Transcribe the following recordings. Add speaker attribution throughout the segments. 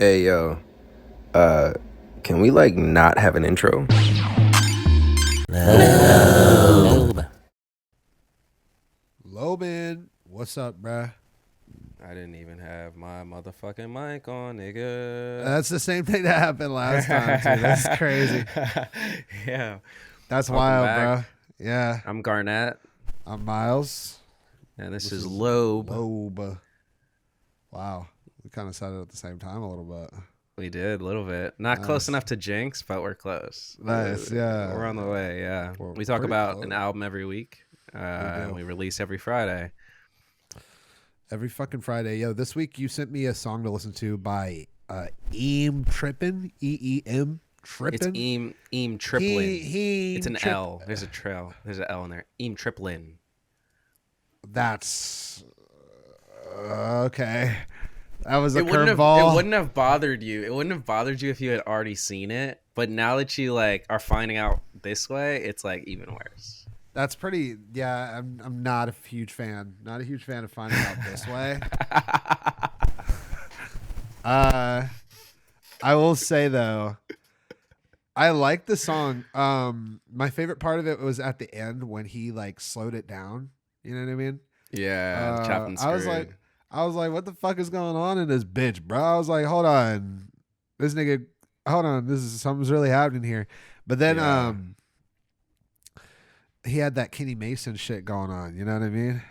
Speaker 1: Hey yo, uh, can we like not have an intro?
Speaker 2: Lobe, what's up, bruh?
Speaker 1: I didn't even have my motherfucking mic on, nigga.
Speaker 2: That's the same thing that happened last time, too. That's crazy.
Speaker 1: Yeah.
Speaker 2: That's
Speaker 1: Welcome
Speaker 2: wild,
Speaker 1: back.
Speaker 2: bro. Yeah.
Speaker 1: I'm Garnett,
Speaker 2: I'm Miles.
Speaker 1: and this is Lobe.
Speaker 2: Lobe. Wow. We kind of said it at the same time a little bit.
Speaker 1: We did a little bit. Not close
Speaker 2: Nice.
Speaker 1: enough to Jinx, but we're close.
Speaker 2: Nice, yeah.
Speaker 1: We're on the way, yeah.
Speaker 2: We're
Speaker 1: We talk
Speaker 2: pretty
Speaker 1: about
Speaker 2: close.
Speaker 1: an album every week. And we release every Friday.
Speaker 2: Every fucking Friday. Yo, this week you sent me a song to listen to by Eem Trippin. E-E-M Trippin.
Speaker 1: It's Eam Triplin. It's an
Speaker 2: Trip-
Speaker 1: L. There's a trail. There's an L in there. Eam Triplin.
Speaker 2: That's... okay. That was a
Speaker 1: It
Speaker 2: curveball.
Speaker 1: wouldn't have bothered you. It wouldn't have bothered you if you had already seen it. But now that you like are finding out this way, it's like even worse.
Speaker 2: That's pretty. Yeah, I'm not a huge fan. Not a huge fan of finding out this way. I will say though, I like the song. My favorite part of it was at the end when he like slowed it down. You know what I mean?
Speaker 1: Yeah, chopped and
Speaker 2: I was like, what the fuck is going on in this bitch, bro? I was like, hold on, this nigga, hold on, this is something's really happening here. But then,
Speaker 1: Yeah.
Speaker 2: he had that Kenny Mason shit going on. You know what I mean?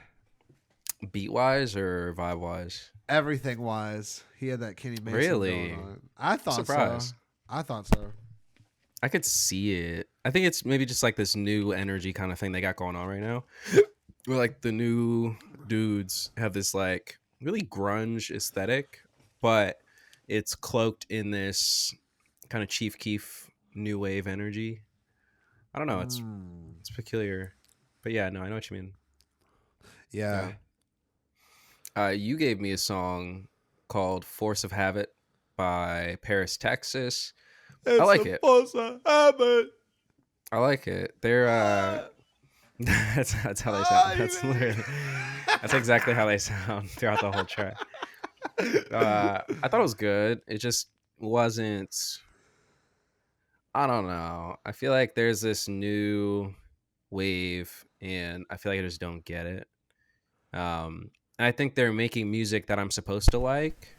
Speaker 1: Beat wise or vibe wise?
Speaker 2: Everything wise, he had that Kenny Mason
Speaker 1: Really?
Speaker 2: going on. I thought
Speaker 1: Surprised.
Speaker 2: so. I thought so.
Speaker 1: I could see it. I think it's maybe just like this new energy kind of thing they got going on right now. Where like the new dudes have this like really grunge aesthetic, but it's cloaked in this kind of Chief Keef new wave energy. I don't know. It's peculiar, but yeah, no, I know what you mean.
Speaker 2: Yeah.
Speaker 1: You gave me a song called "Force of Habit" by Paris, Texas. I like it. I like it. They're that's how they sound. That's exactly how they sound throughout the whole track. I thought it was good. It just wasn't. I don't know. I feel like there's this new wave, and I feel like I just don't get it. And I think they're making music that I'm supposed to like,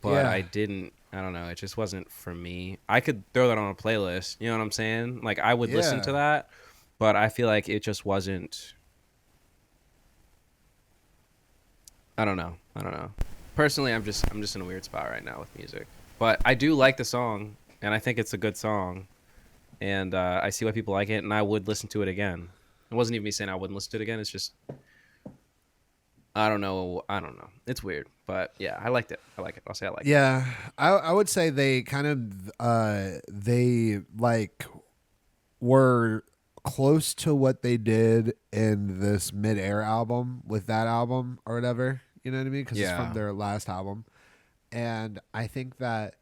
Speaker 1: but
Speaker 2: Yeah.
Speaker 1: I didn't. I don't know. It just wasn't for me. I could throw that on a playlist. You know what I'm saying? Like I would listen to
Speaker 2: Yeah.
Speaker 1: that, but I feel like it just wasn't. I don't know. Personally, I'm just in a weird spot right now with music, but I do like the song, and I think it's a good song, and I see why people like it, and I would listen to it again. It wasn't even me saying I wouldn't listen to it again. It's just I don't know. It's weird, but yeah, I liked it. I'll say I like it.
Speaker 2: Yeah. I would say they kind of they like were close to what they did in this Mid-Air album with that album or whatever. You know what I mean? Because it's
Speaker 1: Yeah.
Speaker 2: from their last album, and I think that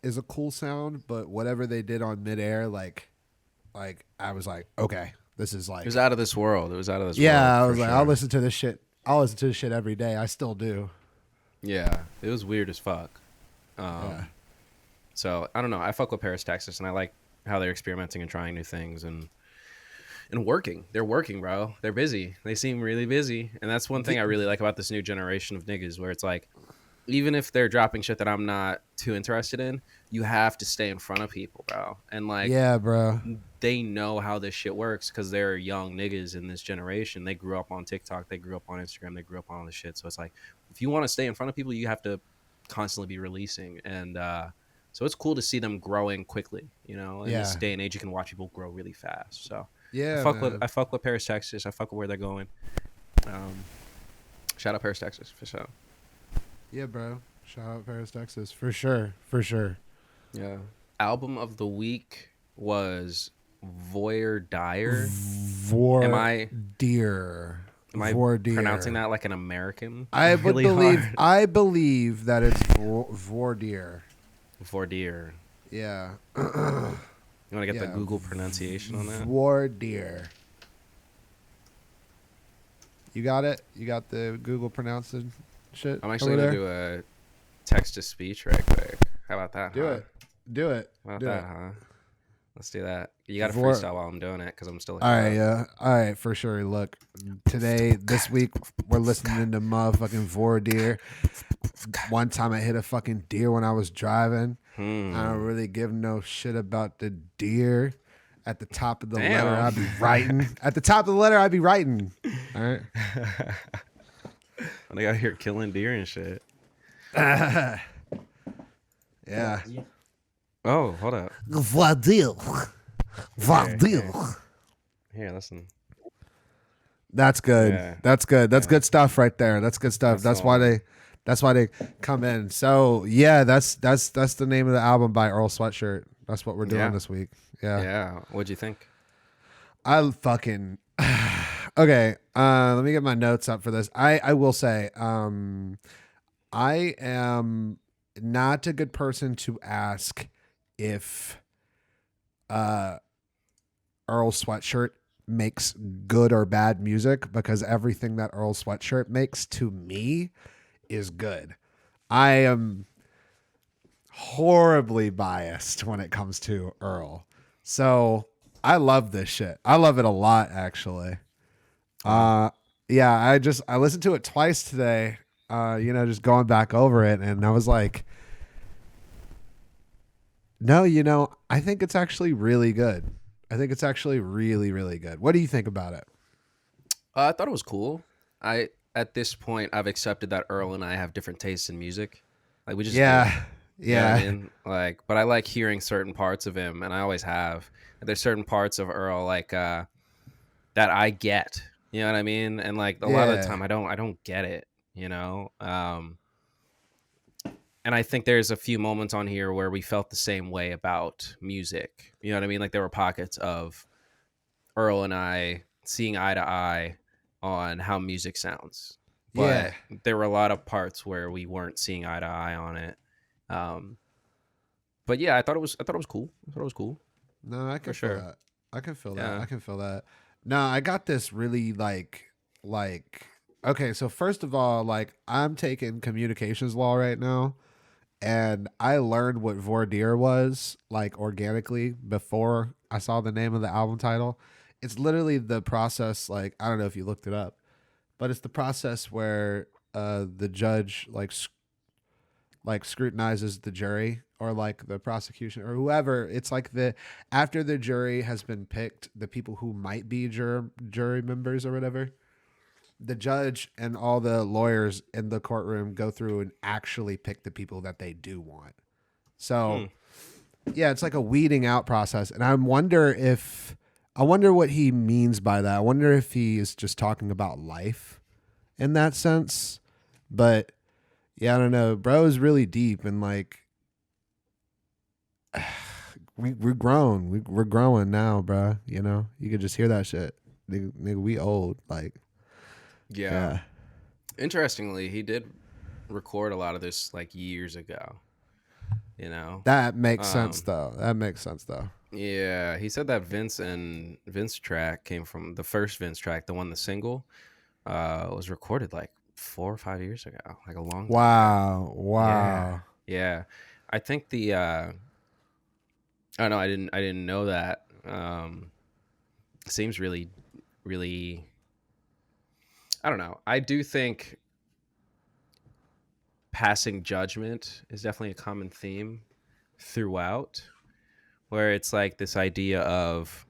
Speaker 2: is a cool sound. But whatever they did on Mid-Air, like I was like, okay, this is like
Speaker 1: It was out of this world. It was out of this world.
Speaker 2: yeah. I
Speaker 1: for
Speaker 2: was like,
Speaker 1: sure.
Speaker 2: I'll listen to this shit. I'll listen to this shit every day. I still do.
Speaker 1: Yeah, it was weird as fuck.
Speaker 2: Yeah.
Speaker 1: So I don't know. I fuck with Paris, Texas, and I like how they're experimenting and trying new things and working. They're working, bro. They're busy. They seem really busy, and that's one thing I really like about this new generation of niggas, where it's like, even if they're dropping shit that I'm not too interested in, you have to stay in front of people, bro. And like,
Speaker 2: Yeah, bro.
Speaker 1: they know how this shit works because they're young niggas in this generation. They grew up on TikTok, they grew up on Instagram, they grew up on all this shit. So it's like, if you want to stay in front of people, you have to constantly be releasing. And so it's cool to see them growing quickly. You know, in this
Speaker 2: Yeah.
Speaker 1: day and age, you can watch people grow really fast. So
Speaker 2: Yeah,
Speaker 1: I fuck with Paris, Texas. I fuck with where they're going. Shout out Paris, Texas for sure.
Speaker 2: Yeah, bro. Shout out Paris, Texas. For sure. For sure.
Speaker 1: Yeah. Album of the week was Voir Dire.
Speaker 2: Voir Dire.
Speaker 1: Am I
Speaker 2: Voir Dire.
Speaker 1: pronouncing that like an American?
Speaker 2: I would
Speaker 1: Really
Speaker 2: believe.
Speaker 1: hard?
Speaker 2: I believe that it's Voir Dire.
Speaker 1: Voir Dire.
Speaker 2: Yeah.
Speaker 1: You want to get the
Speaker 2: Yeah.
Speaker 1: Google pronunciation on that?
Speaker 2: Voir Dire. You got it. You got the Google pronouncing shit.
Speaker 1: I'm actually
Speaker 2: over
Speaker 1: gonna
Speaker 2: there?
Speaker 1: do text to speech right quick. How about that?
Speaker 2: Do
Speaker 1: huh?
Speaker 2: it. Do it.
Speaker 1: How about
Speaker 2: Do
Speaker 1: that,
Speaker 2: it.
Speaker 1: huh? Let's do that. You got to
Speaker 2: Vor-
Speaker 1: freestyle while I'm doing it because I'm still
Speaker 2: All
Speaker 1: looking
Speaker 2: right,
Speaker 1: it up.
Speaker 2: yeah. All right, for sure. Look, this week, we're listening to motherfucking Voir Dire. One time I hit a fucking deer when I was driving. I don't really give no shit about the deer. At the top of the letter,
Speaker 1: Damn.
Speaker 2: I'd be writing. At the top of the letter, I'd be writing. All right.
Speaker 1: When I got here killing deer and shit.
Speaker 2: Yeah.
Speaker 1: Oh, hold up.
Speaker 2: Voir Dire. Voir Dire.
Speaker 1: Here, listen.
Speaker 2: That's good.
Speaker 1: Yeah.
Speaker 2: That's good. That's good stuff right there. That's good stuff. That's why they come in. So yeah, that's the name of the album by Earl Sweatshirt. That's what we're doing this week. Yeah.
Speaker 1: Yeah. What'd you think?
Speaker 2: I fucking okay. Let me get my notes up for this. I will say, I am not a good person to ask if Earl Sweatshirt makes good or bad music, because everything that Earl Sweatshirt makes to me is good. I am horribly biased when it comes to Earl. So I love this shit. I love it a lot, actually. Yeah, I listened to it twice today, just going back over it, and I was like, no, I think it's actually really good. I think it's actually really, really good. What do you think about it?
Speaker 1: I thought it was cool. At this point, I've accepted that Earl and I have different tastes in music. Like we just do.
Speaker 2: Yeah.
Speaker 1: You know what I mean? Like, but I like hearing certain parts of him, and I always have. There's certain parts of Earl that I get. You know what I mean? And like a lot of the time, I don't get it. And I think there's a few moments on here where we felt the same way about music. You know what I mean? Like there were pockets of Earl and I seeing eye to eye on how music sounds. But there were a lot of parts where we weren't seeing eye to eye on it. But yeah, I thought it was cool.
Speaker 2: No, I can feel that. I can feel that.
Speaker 1: Yeah.
Speaker 2: I can feel that. No, I got this really like okay, so first of all, like I'm taking communications law right now, and I learned what voir dire was like organically before I saw the name of the album title. It's literally the process, like I don't know if you looked it up, but it's the process where the judge like scrutinizes the jury or like the prosecution or whoever. It's like after the jury has been picked, the people who might be jury members or whatever, the judge and all the lawyers in the courtroom go through and actually pick the people that they do want. So yeah, it's like a weeding out process. And I wonder what he means by that. I wonder if he is just talking about life in that sense. But yeah, I don't know. Bro is really deep, and like we're grown. We're growing now, bro. You could just hear that shit. Nigga, we old. Like,
Speaker 1: yeah. Interestingly, he did record a lot of this like years ago.
Speaker 2: That makes sense though.
Speaker 1: Yeah, he said that Vince track came from the first Vince track, the single, was recorded like 4 or 5 years ago, like a long time.
Speaker 2: Wow.
Speaker 1: Yeah. I think I don't know, I didn't know that. Seems really, really, I don't know. I do think passing judgment is definitely a common theme throughout, where it's like this idea of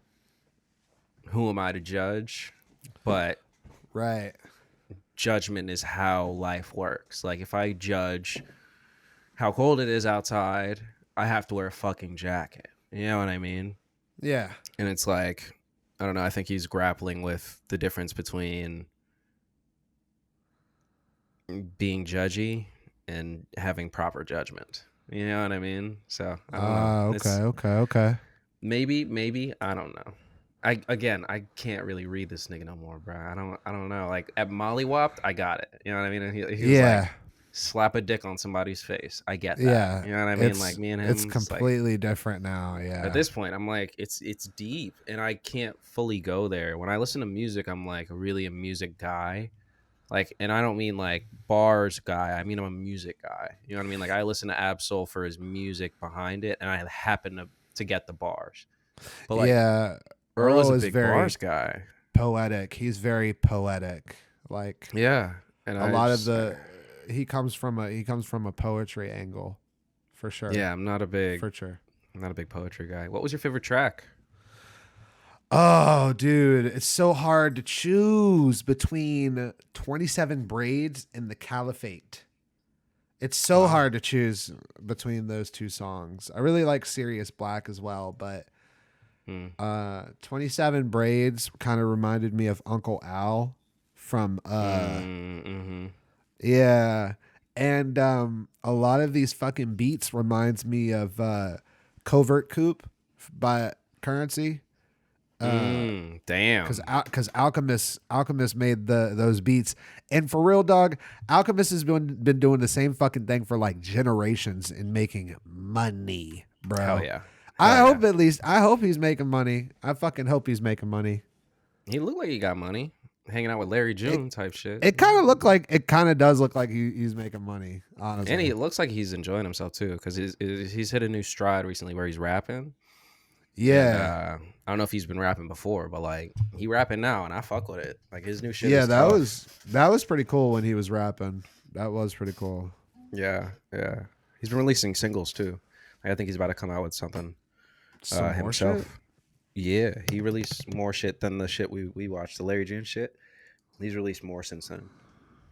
Speaker 1: who am I to judge, but
Speaker 2: right.
Speaker 1: Judgment is how life works. Like if I judge how cold it is outside, I have to wear a fucking jacket. You know what I mean?
Speaker 2: Yeah.
Speaker 1: And it's like, I don't know, I think he's grappling with the difference between being judgy and having proper judgment. You know what I mean? So I don't know.
Speaker 2: Okay.
Speaker 1: Maybe I don't know. I can't really read this nigga no more, bro. I don't know. Like at Mollywopped, I got it. You know what I mean? And he was like, slap a dick on somebody's face. I get that.
Speaker 2: Yeah.
Speaker 1: You know what I mean? Like me and him.
Speaker 2: It's completely different now. Yeah.
Speaker 1: At this point, I'm like, it's deep, and I can't fully go there. When I listen to music, I'm like really a music guy. Like, and I don't mean like bars guy. I mean I'm a music guy. You know what I mean? Like I listen to Absol for his music behind it, and I happen to get the bars. But like
Speaker 2: Yeah,
Speaker 1: Earl is
Speaker 2: Earl
Speaker 1: a
Speaker 2: is
Speaker 1: big
Speaker 2: very
Speaker 1: bars guy.
Speaker 2: poetic. He's very poetic. Like
Speaker 1: Yeah, and
Speaker 2: a
Speaker 1: I
Speaker 2: lot of
Speaker 1: just
Speaker 2: the he comes from a poetry angle, for sure.
Speaker 1: yeah,
Speaker 2: For sure.
Speaker 1: I'm not a big poetry guy. What was your favorite track?
Speaker 2: Oh, dude, it's so hard to choose between 27 Braids and The Caliphate. It's so
Speaker 1: Wow.
Speaker 2: hard to choose between those two songs. I really like Sirius Black as well, but 27 Braids kind of reminded me of Uncle Al from
Speaker 1: Mm-hmm.
Speaker 2: yeah. And a lot of these fucking beats reminds me of Covert Coupe by Currency.
Speaker 1: Damn.
Speaker 2: Because Alchemist made those beats, and for real, dog, Alchemist has been doing the same fucking thing for like generations in making money, bro.
Speaker 1: Hell yeah.
Speaker 2: I hope he's making money. I fucking hope he's making money.
Speaker 1: He looked like he got money, hanging out with Larry June type shit.
Speaker 2: It kind of does look like he's making money, honestly.
Speaker 1: And it looks like he's enjoying himself too, because he's hit a new stride recently where he's rapping.
Speaker 2: Yeah.
Speaker 1: And, I don't know if he's been rapping before, but like he rapping now, and I fuck with it. Like his new shit.
Speaker 2: Yeah,
Speaker 1: is tough.
Speaker 2: that was pretty cool when he was rapping. That was pretty cool.
Speaker 1: Yeah. He's been releasing singles too. Like, I think he's about to come out with something himself.
Speaker 2: Shit?
Speaker 1: Yeah, he released more shit than the shit we watched, the Larry June shit. He's released more since then,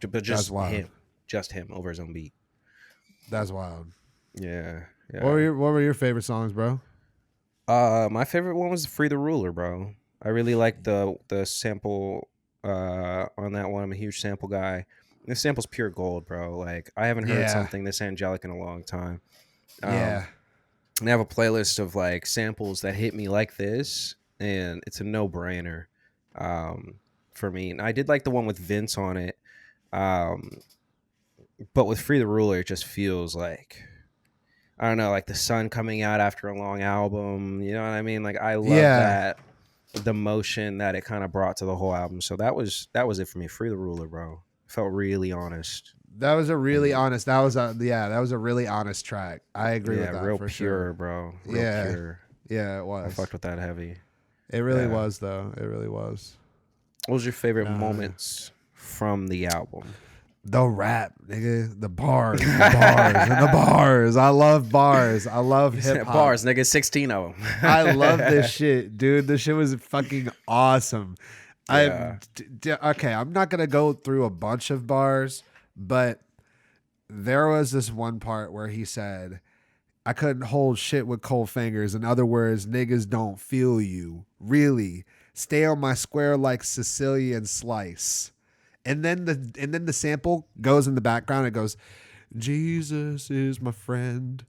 Speaker 1: but just him over his own beat.
Speaker 2: That's wild.
Speaker 1: Yeah.
Speaker 2: What were your favorite songs, bro?
Speaker 1: My favorite one was "Free the Ruler," bro. I really like the sample on that one. I'm a huge sample guy. This sample's pure gold, bro. Like I haven't heard something this angelic in a long time.
Speaker 2: Yeah.
Speaker 1: And I have a playlist of like samples that hit me like this, and it's a no-brainer for me. And I did like the one with Vince on it, but with "Free the Ruler," it just feels like, I don't know, like the sun coming out after a long album. You know what I mean? Like I love that, the motion that it kind of brought to the whole album. So that was it for me. "Free the Ruler," bro. Felt really honest.
Speaker 2: That was a really honest. That was a really honest track. I agree with that.
Speaker 1: Real
Speaker 2: for
Speaker 1: pure,
Speaker 2: sure.
Speaker 1: Bro. Real pure.
Speaker 2: Yeah, it was.
Speaker 1: I fucked with that heavy.
Speaker 2: It really was, though. It really was.
Speaker 1: What was your favorite moments from the album?
Speaker 2: The rap, nigga. The bars, and the bars. I love bars. I love hip hop.
Speaker 1: Bars, nigga. 16 of them.
Speaker 2: I love this shit, dude. This shit was fucking awesome.
Speaker 1: Yeah.
Speaker 2: Okay, I'm not gonna go through a bunch of bars, but there was this one part where he said, "I couldn't hold shit with cold fingers." In other words, niggas don't feel you. Really. Stay on my square like Sicilian slice. And then the sample goes in the background. It goes, "Jesus is my friend."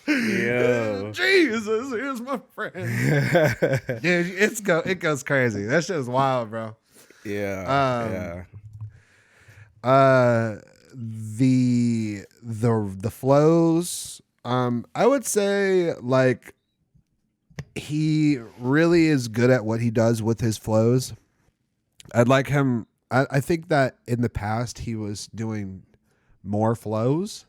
Speaker 1: Yo.
Speaker 2: Jesus is my friend. Dude, it goes crazy. That shit is wild, bro.
Speaker 1: Yeah.
Speaker 2: The flows, I would say like he really is good at what he does with his flows. I'd like him. I think that in the past he was doing more flows.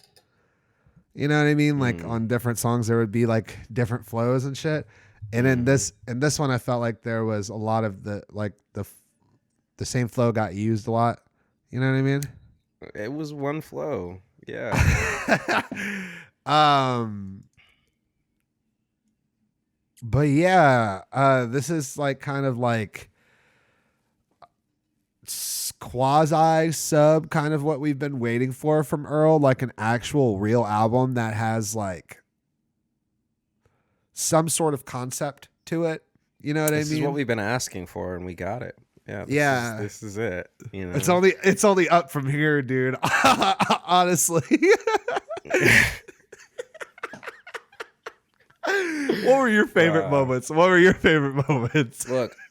Speaker 2: You know what I mean? Like on different songs, there would be like different flows and shit. And in this one, I felt like there was a lot of the same flow got used a lot. You know what I mean?
Speaker 1: It was one flow. Yeah.
Speaker 2: But yeah, this is like kind of like quasi sub kind of what we've been waiting for from Earl, like an actual real album that has like some sort of concept to it. You know what I mean?
Speaker 1: This is what we've been asking for, and we got it.
Speaker 2: Yeah,
Speaker 1: This is it. You know,
Speaker 2: it's only up from here, dude. Honestly. What were your favorite moments?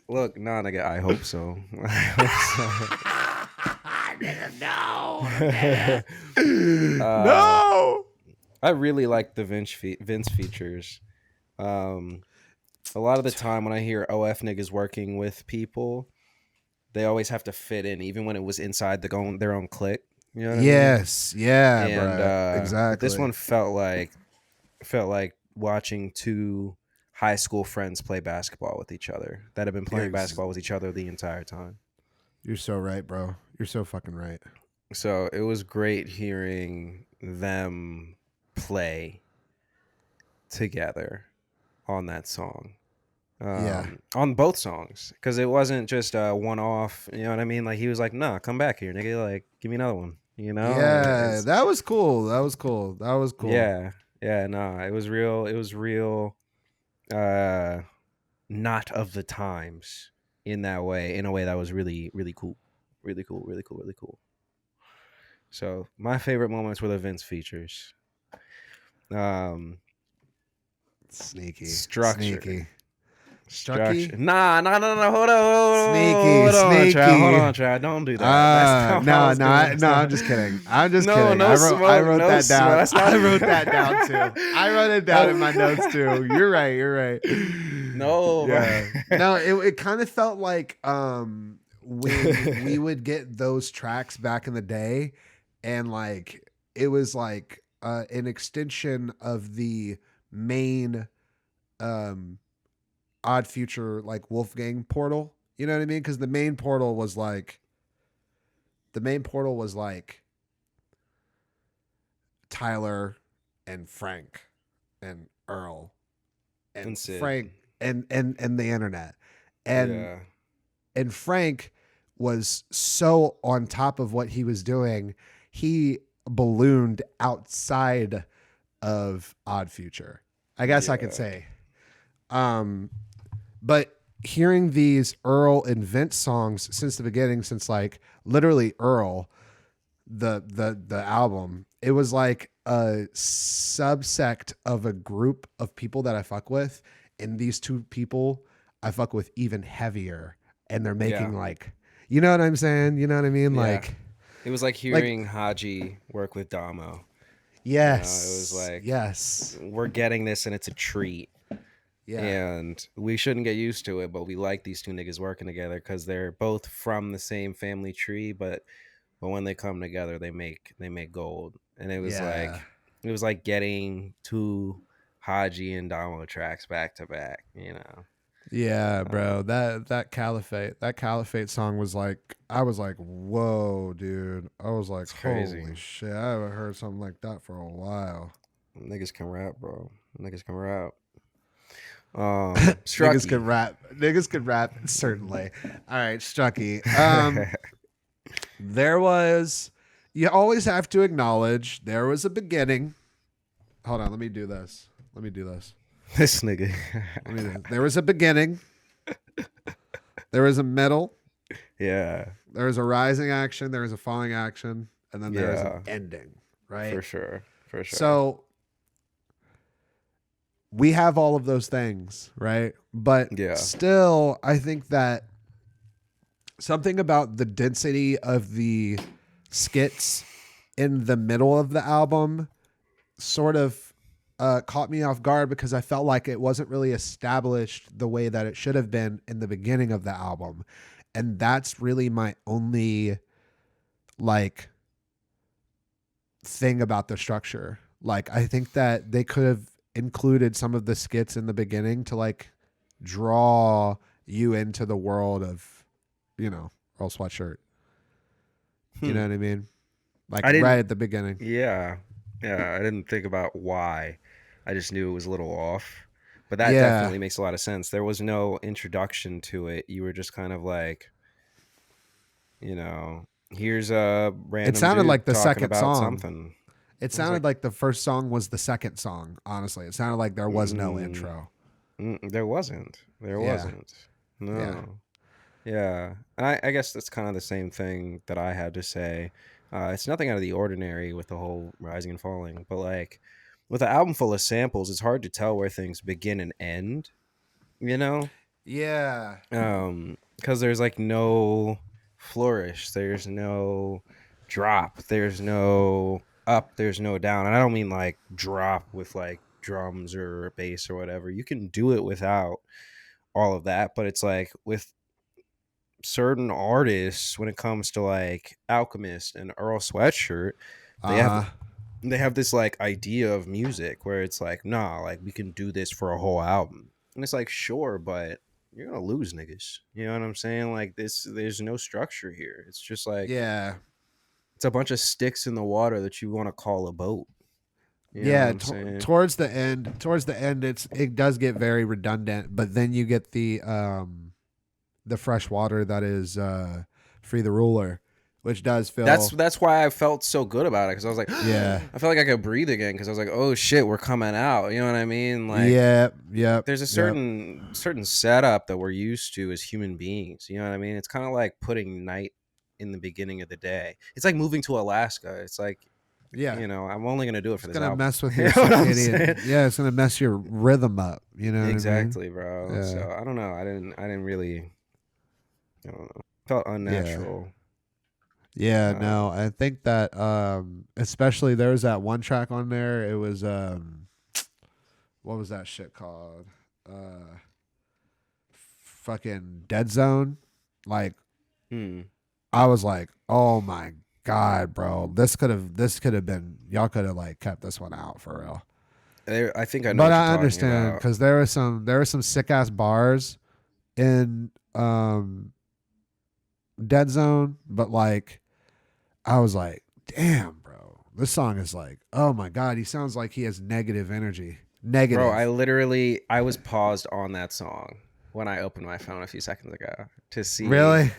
Speaker 2: Look,
Speaker 1: nah, nigga, I hope so. I didn't know.
Speaker 2: No.
Speaker 1: I really like the Vince features. A lot of the time when I hear OF niggas working with people, they always have to fit in, even when it was inside their own clique. You know what I mean?
Speaker 2: Yes, yeah,
Speaker 1: And
Speaker 2: bro,
Speaker 1: but this
Speaker 2: exactly.
Speaker 1: one felt like watching two high school friends play basketball with each other that have been
Speaker 2: You're
Speaker 1: playing basketball with each other the entire time.
Speaker 2: you're so right, bro. You're so fucking right.
Speaker 1: So it was great hearing them play together on that song.
Speaker 2: Yeah,
Speaker 1: On both songs, because it wasn't just a one-off. You know what I mean? Like he was like, "Nah, come back here, nigga. Like, give me another one." You know, and
Speaker 2: yeah,
Speaker 1: it's
Speaker 2: that was cool. That was cool. That was cool.
Speaker 1: yeah, yeah. Nah, it was real. It was real. Uh, not of the times in that way. In a way that was really, really cool. Really cool. Really cool. Really cool. So my favorite moments were the Vince features. Um,
Speaker 2: Sneaky,
Speaker 1: structure.
Speaker 2: sneaky,
Speaker 1: Structure.
Speaker 2: Strucky,
Speaker 1: Nah, no, no, no. Hold on,
Speaker 2: sneaky,
Speaker 1: hold on, child. Hold
Speaker 2: sneaky.
Speaker 1: on, child. Don't do that. That's not what I
Speaker 2: No,
Speaker 1: was doing. That's
Speaker 2: no,
Speaker 1: not.
Speaker 2: I'm just kidding. I'm just
Speaker 1: No,
Speaker 2: kidding.
Speaker 1: no
Speaker 2: I
Speaker 1: smoke,
Speaker 2: wrote
Speaker 1: no
Speaker 2: that
Speaker 1: smoke.
Speaker 2: down.
Speaker 1: That's not.
Speaker 2: I wrote that down too. I wrote it down in my notes too. You're right. You're right.
Speaker 1: No,
Speaker 2: Yeah. No, it kind of felt like when we would get those tracks back in the day, and like it was like an extension of the main um Odd Future like Wolfgang portal. You know what I mean? Because the main portal was like Tyler and Frank and Earl and
Speaker 1: and Sid.
Speaker 2: Frank and the internet. And
Speaker 1: Yeah,
Speaker 2: and Frank was so on top of what he was doing, he ballooned outside of Odd Future. I guess I could
Speaker 1: yeah,
Speaker 2: say. But hearing these Earl and Vince songs since the beginning, since like literally Earl, the album, it was like a subsect of a group of people that I fuck with, and these two people I fuck with even heavier, and they're
Speaker 1: yeah,
Speaker 2: making like, you know what I'm saying? You know what I mean?
Speaker 1: yeah. It was like
Speaker 2: Like
Speaker 1: hearing Haji work with Damo. You know, it was
Speaker 2: yes,
Speaker 1: like
Speaker 2: yes,
Speaker 1: we're getting this, and it's a treat.
Speaker 2: yeah,
Speaker 1: And we shouldn't get used to it, but we like these two niggas working together because they're both from the same family tree, but when they come together they make gold. And
Speaker 2: yeah.
Speaker 1: it was like getting two Haji and Damo tracks back to back,
Speaker 2: Yeah, bro.
Speaker 1: um
Speaker 2: That caliphate song was like, I was like, whoa, dude. I was like,
Speaker 1: it's crazy.
Speaker 2: holy shit. I haven't heard something like that for a while.
Speaker 1: Niggas can rap, bro. Niggas can rap.
Speaker 2: Niggas
Speaker 1: Strucky.
Speaker 2: can rap. Niggas can rap, certainly. All right, Strucky. There was, you always have to acknowledge there was a beginning. Hold on, let me do this.
Speaker 1: This nigga.
Speaker 2: There was a beginning. There was a middle.
Speaker 1: Yeah,
Speaker 2: There was a rising action. There was a falling action. And then there was an
Speaker 1: yeah,
Speaker 2: ending, right?
Speaker 1: for sure, for sure.
Speaker 2: So we have all of those things, right? But
Speaker 1: Yeah,
Speaker 2: still, I think that something about the density of the skits in the middle of the album sort of caught me off guard, because I felt like it wasn't really established the way that it should have been in the beginning of the album. And that's really my only like thing about the structure. Like, I think that they could have included some of the skits in the beginning to like draw you into the world of, Earl Sweatshirt. You know what I mean? Like
Speaker 1: I
Speaker 2: right
Speaker 1: didn't.
Speaker 2: at the beginning.
Speaker 1: Yeah, yeah. I didn't think about why. I just knew it was a little off. But that
Speaker 2: Yeah.
Speaker 1: definitely makes a lot of sense. There was no introduction to it. You were just kind of like, here's a
Speaker 2: It
Speaker 1: random
Speaker 2: sounded like
Speaker 1: dude
Speaker 2: the
Speaker 1: talking
Speaker 2: second
Speaker 1: about
Speaker 2: song.
Speaker 1: something.
Speaker 2: It
Speaker 1: I was
Speaker 2: sounded
Speaker 1: like,
Speaker 2: like the first song was the second song, honestly. It sounded like there was no
Speaker 1: mm,
Speaker 2: intro.
Speaker 1: there wasn't. There
Speaker 2: Yeah.
Speaker 1: wasn't.
Speaker 2: Yeah.
Speaker 1: No. Yeah. And I guess that's kind of the same thing that I had to say. It's nothing out of the ordinary with the whole rising and falling, but like with an album full of samples, it's hard to tell where things begin and end, you know?
Speaker 2: Yeah.
Speaker 1: Because there's like no flourish, there's no drop, there's no up, there's no down. And I don't mean like drop with like drums or bass or whatever. You can do it without all of that, but it's like with certain artists, when it comes to like Alchemist and Earl Sweatshirt, they have
Speaker 2: Uh-huh.
Speaker 1: they have this like idea of music where it's like, nah, like we can do this for a whole album. And it's like, sure, but you're gonna lose niggas. You know what I'm saying? Like this, there's no structure here. It's just like
Speaker 2: Yeah.
Speaker 1: it's a bunch of sticks in the water that you want to call a boat. You know what
Speaker 2: Yeah,
Speaker 1: I'm saying?
Speaker 2: towards the end it does get very redundant, but then you get the fresh water that is Free the Ruler, which does feel
Speaker 1: That's why I felt so good about it, because I was like,
Speaker 2: yeah.
Speaker 1: I felt like I could breathe again, because I was like, oh shit, we're coming out. You know what I mean? Like
Speaker 2: Yep.
Speaker 1: there's a certain setup that we're used to as human beings. You know what I mean? It's kind of like putting night in the beginning of the day. It's like moving to Alaska. It's like,
Speaker 2: Yeah.
Speaker 1: you know, I'm only gonna do it for
Speaker 2: It's
Speaker 1: this
Speaker 2: gonna
Speaker 1: album.
Speaker 2: mess with
Speaker 1: You
Speaker 2: your
Speaker 1: know what I'm saying?
Speaker 2: circadian. Yeah, it's gonna mess your rhythm up. You know what
Speaker 1: Exactly, bro.
Speaker 2: I mean?
Speaker 1: So I don't know. I didn't really. I don't know. Felt unnatural.
Speaker 2: Yeah, no, I think that especially there was that one track on there. It was what was that shit called? Fucking Dead Zone. Like
Speaker 1: Hmm.
Speaker 2: I was like, "Oh my god, bro. This could have been y'all could have like kept this one out for real."
Speaker 1: I think I know
Speaker 2: But
Speaker 1: what you're
Speaker 2: I
Speaker 1: talking
Speaker 2: understand
Speaker 1: about.
Speaker 2: cuz there were some sick ass bars in Dead Zone, but like I was like, damn, bro. This song is like, oh my God, he sounds like he has negative energy.
Speaker 1: Bro,
Speaker 2: Negative.
Speaker 1: I was paused on that song when I opened my phone a few seconds ago to see.
Speaker 2: Really?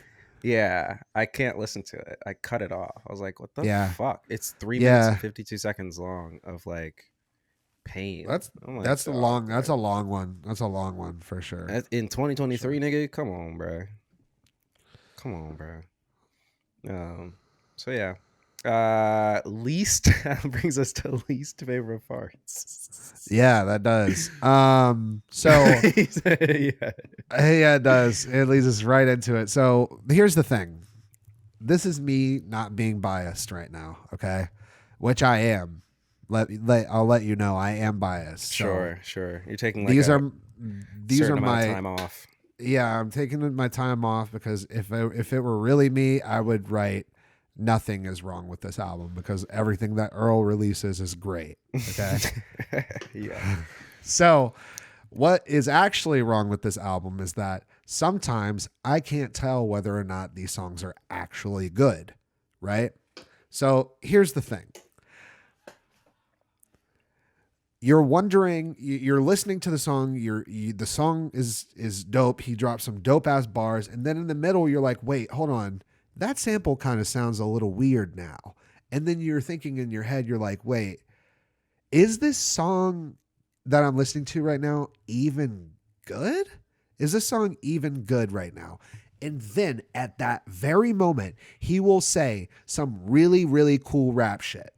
Speaker 1: Yeah, I can't listen to it. I cut it off. I was like, what the
Speaker 2: Yeah.
Speaker 1: fuck? It's 3 minutes and
Speaker 2: Yeah.
Speaker 1: 52 seconds long of like pain.
Speaker 2: That's
Speaker 1: I'm like,
Speaker 2: that's the
Speaker 1: dog,
Speaker 2: long that's
Speaker 1: like,
Speaker 2: a long one. That's a long one for sure.
Speaker 1: in
Speaker 2: Sure.
Speaker 1: 2023, nigga, come on, bro. Come on, bro. So yeah. Least brings us to least favorite parts.
Speaker 2: Yeah, that does. So
Speaker 1: Yeah.
Speaker 2: yeah, it does. It leads us right into it. So here's the thing. This is me not being biased right now, okay? Which I am. I'll let you know I am biased.
Speaker 1: Sure, sure. You're taking like
Speaker 2: These
Speaker 1: a
Speaker 2: are these
Speaker 1: certain
Speaker 2: are
Speaker 1: amount of
Speaker 2: my
Speaker 1: time off.
Speaker 2: yeah. I'm taking my time off because if it were really me, I would write nothing is wrong with this album because everything that Earl releases is great. Okay,
Speaker 1: Yeah.
Speaker 2: so what is actually wrong with this album is that sometimes I can't tell whether or not these songs are actually good. Right. So here's the thing. You're wondering, you're listening to the song, the song is dope. He drops some dope ass bars, and then in the middle, you're like, wait, hold on, that sample kind of sounds a little weird now. And then you're thinking in your head, you're like, wait, is this song that I'm listening to right now even good? Is this song even good right now? And then at that very moment, he will say some really, really cool rap shit.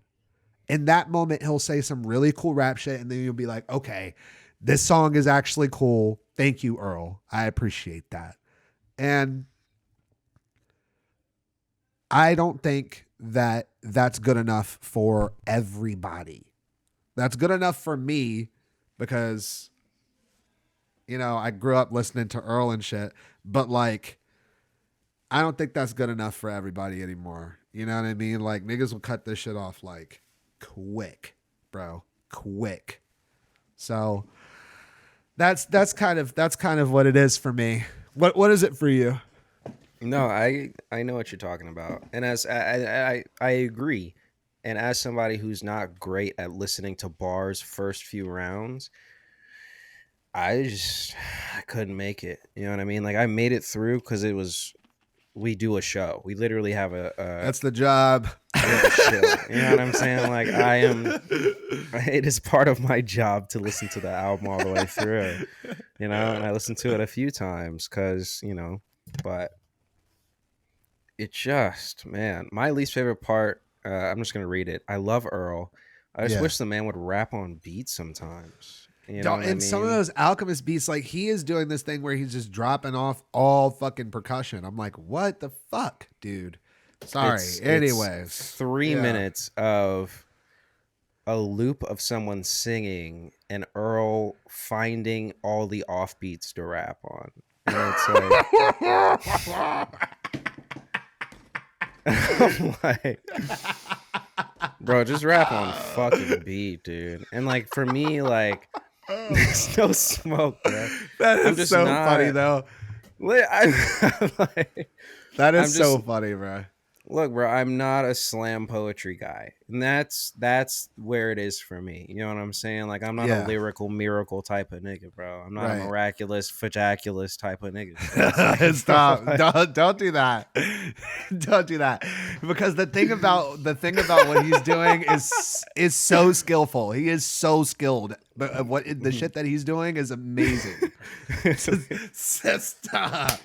Speaker 2: In that moment, he'll say some really cool rap shit, and then you'll be like, okay, this song is actually cool. Thank you, Earl. I appreciate that. And I don't think that that's good enough for everybody. That's good enough for me because, you know, I grew up listening to Earl and shit, but like, I don't think that's good enough for everybody anymore. You know what I mean? Like, niggas will cut this shit off like quick, bro, quick. So that's kind of what it is for me. What is it for you?
Speaker 1: No, I know what you're talking about, and as I agree, and as somebody who's not great at listening to bars first few rounds, I couldn't make it. You know what I mean? Like I made it through because it was we do a show. We literally have a
Speaker 2: That's the job.
Speaker 1: we have a show. You know what I'm saying? Like it is part of my job to listen to the album all the way through. You know, and I listened to it a few times because but it just, man, my least favorite part. I'm just gonna read it. I love Earl. I just
Speaker 2: Yeah.
Speaker 1: wish the man would rap on beats sometimes. You know what I
Speaker 2: And some of
Speaker 1: mean?
Speaker 2: those Alchemist beats, like he is doing this thing where he's just dropping off all fucking percussion. I'm like, what the fuck, dude? Sorry.
Speaker 1: It's
Speaker 2: Anyways,
Speaker 1: 3 minutes of a loop of someone singing and Earl finding all the offbeats to rap on. And it's I'm like, bro, just rap on fucking beat, dude. And like for me, like there's no smoke, bro.
Speaker 2: That
Speaker 1: I'm
Speaker 2: is
Speaker 1: just
Speaker 2: so
Speaker 1: not-
Speaker 2: funny though.
Speaker 1: like,
Speaker 2: That is
Speaker 1: I'm
Speaker 2: so
Speaker 1: just-
Speaker 2: funny, bro.
Speaker 1: look, bro, I'm not a slam poetry guy. And that's where it is for me. You know what I'm saying? Like I'm not
Speaker 2: Yeah.
Speaker 1: a lyrical miracle type of nigga, bro. I'm not
Speaker 2: Right.
Speaker 1: a miraculous fajaculous type of nigga.
Speaker 2: Stop! Don't do that! Don't do that! Because the thing about what he's doing is so skillful. He is so skilled. But the shit that he's doing is amazing. Stop!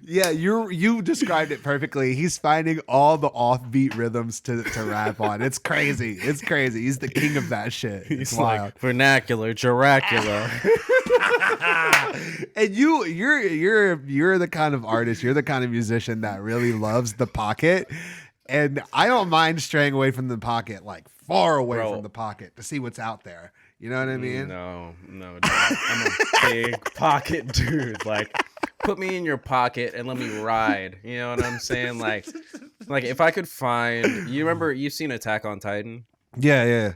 Speaker 2: Yeah, you described it perfectly. He's finding all the offbeat rhythms to rap on. It's crazy. It's crazy. He's the king of that shit. It's
Speaker 1: He's
Speaker 2: wild.
Speaker 1: like vernacular, geracular.
Speaker 2: And you're the kind of artist, you're the kind of musician that really loves the pocket. And I don't mind straying away from the pocket, like far away
Speaker 1: Bro.
Speaker 2: from the pocket to see what's out there. You know what I mean?
Speaker 1: No, dude. I'm a big pocket dude. Like, put me in your pocket and let me ride. You know what I'm saying? Like if I could find, you've seen Attack on Titan?
Speaker 2: Yeah.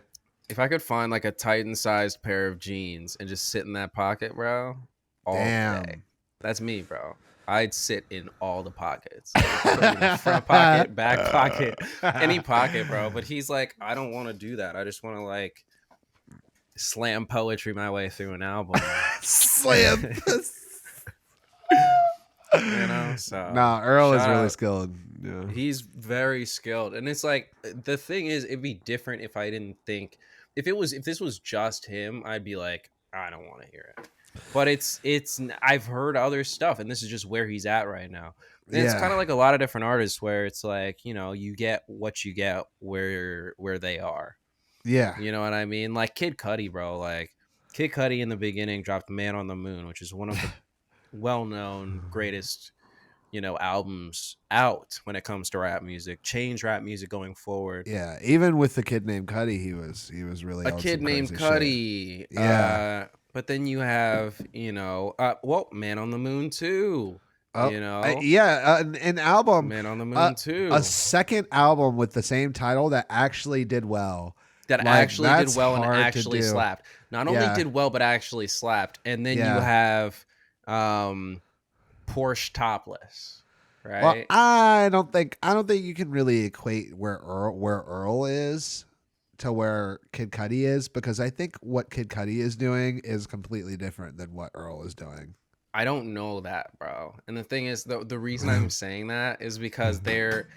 Speaker 1: If I could find like a Titan-sized pair of jeans and just sit in that pocket, bro, all
Speaker 2: Damn.
Speaker 1: day. That's me, bro. I'd sit in all the pockets. Put me in the front pocket, back pocket, any pocket, bro. But he's like, I don't want to do that. I just want to like slam poetry my way through an album.
Speaker 2: Slam.
Speaker 1: You know? So
Speaker 2: Nah, Earl is
Speaker 1: shout
Speaker 2: really
Speaker 1: out.
Speaker 2: skilled. Yeah.
Speaker 1: He's very skilled. And it's like the thing is it'd be different if I didn't think if this was just him, I'd be like, I don't want to hear it. But it's I've heard other stuff and this is just where he's at right now. And it's kind of like a lot of different artists where it's like, you know, you get what you get where they are.
Speaker 2: Yeah.
Speaker 1: You know what I mean? Like Kid Cudi, bro. Like Kid Cudi in the beginning dropped Man on the Moon, which is one of the well-known greatest, you know, albums out when it comes to rap music. Changed rap music going forward.
Speaker 2: Yeah. Even with the kid named Cudi, he was really
Speaker 1: A
Speaker 2: on
Speaker 1: kid
Speaker 2: some
Speaker 1: named
Speaker 2: crazy shit.
Speaker 1: Cudi.
Speaker 2: Yeah.
Speaker 1: But then you have, you know, Man on the Moon too.
Speaker 2: Oh,
Speaker 1: you know,
Speaker 2: an album,
Speaker 1: Man on the Moon too.
Speaker 2: a second album with the same title that actually did well.
Speaker 1: That
Speaker 2: Like,
Speaker 1: actually did
Speaker 2: that's
Speaker 1: well and
Speaker 2: hard to
Speaker 1: actually
Speaker 2: do.
Speaker 1: slapped. Not only
Speaker 2: Yeah.
Speaker 1: did well, but actually slapped. And then
Speaker 2: Yeah.
Speaker 1: you have Porsche Topless, right?
Speaker 2: Well, I don't think you can really equate where Earl is to where Kid Cudi is, because I think what Kid Cudi is doing is completely different than what Earl is doing.
Speaker 1: I don't know that, bro. And the thing is, the reason I'm saying that is because they're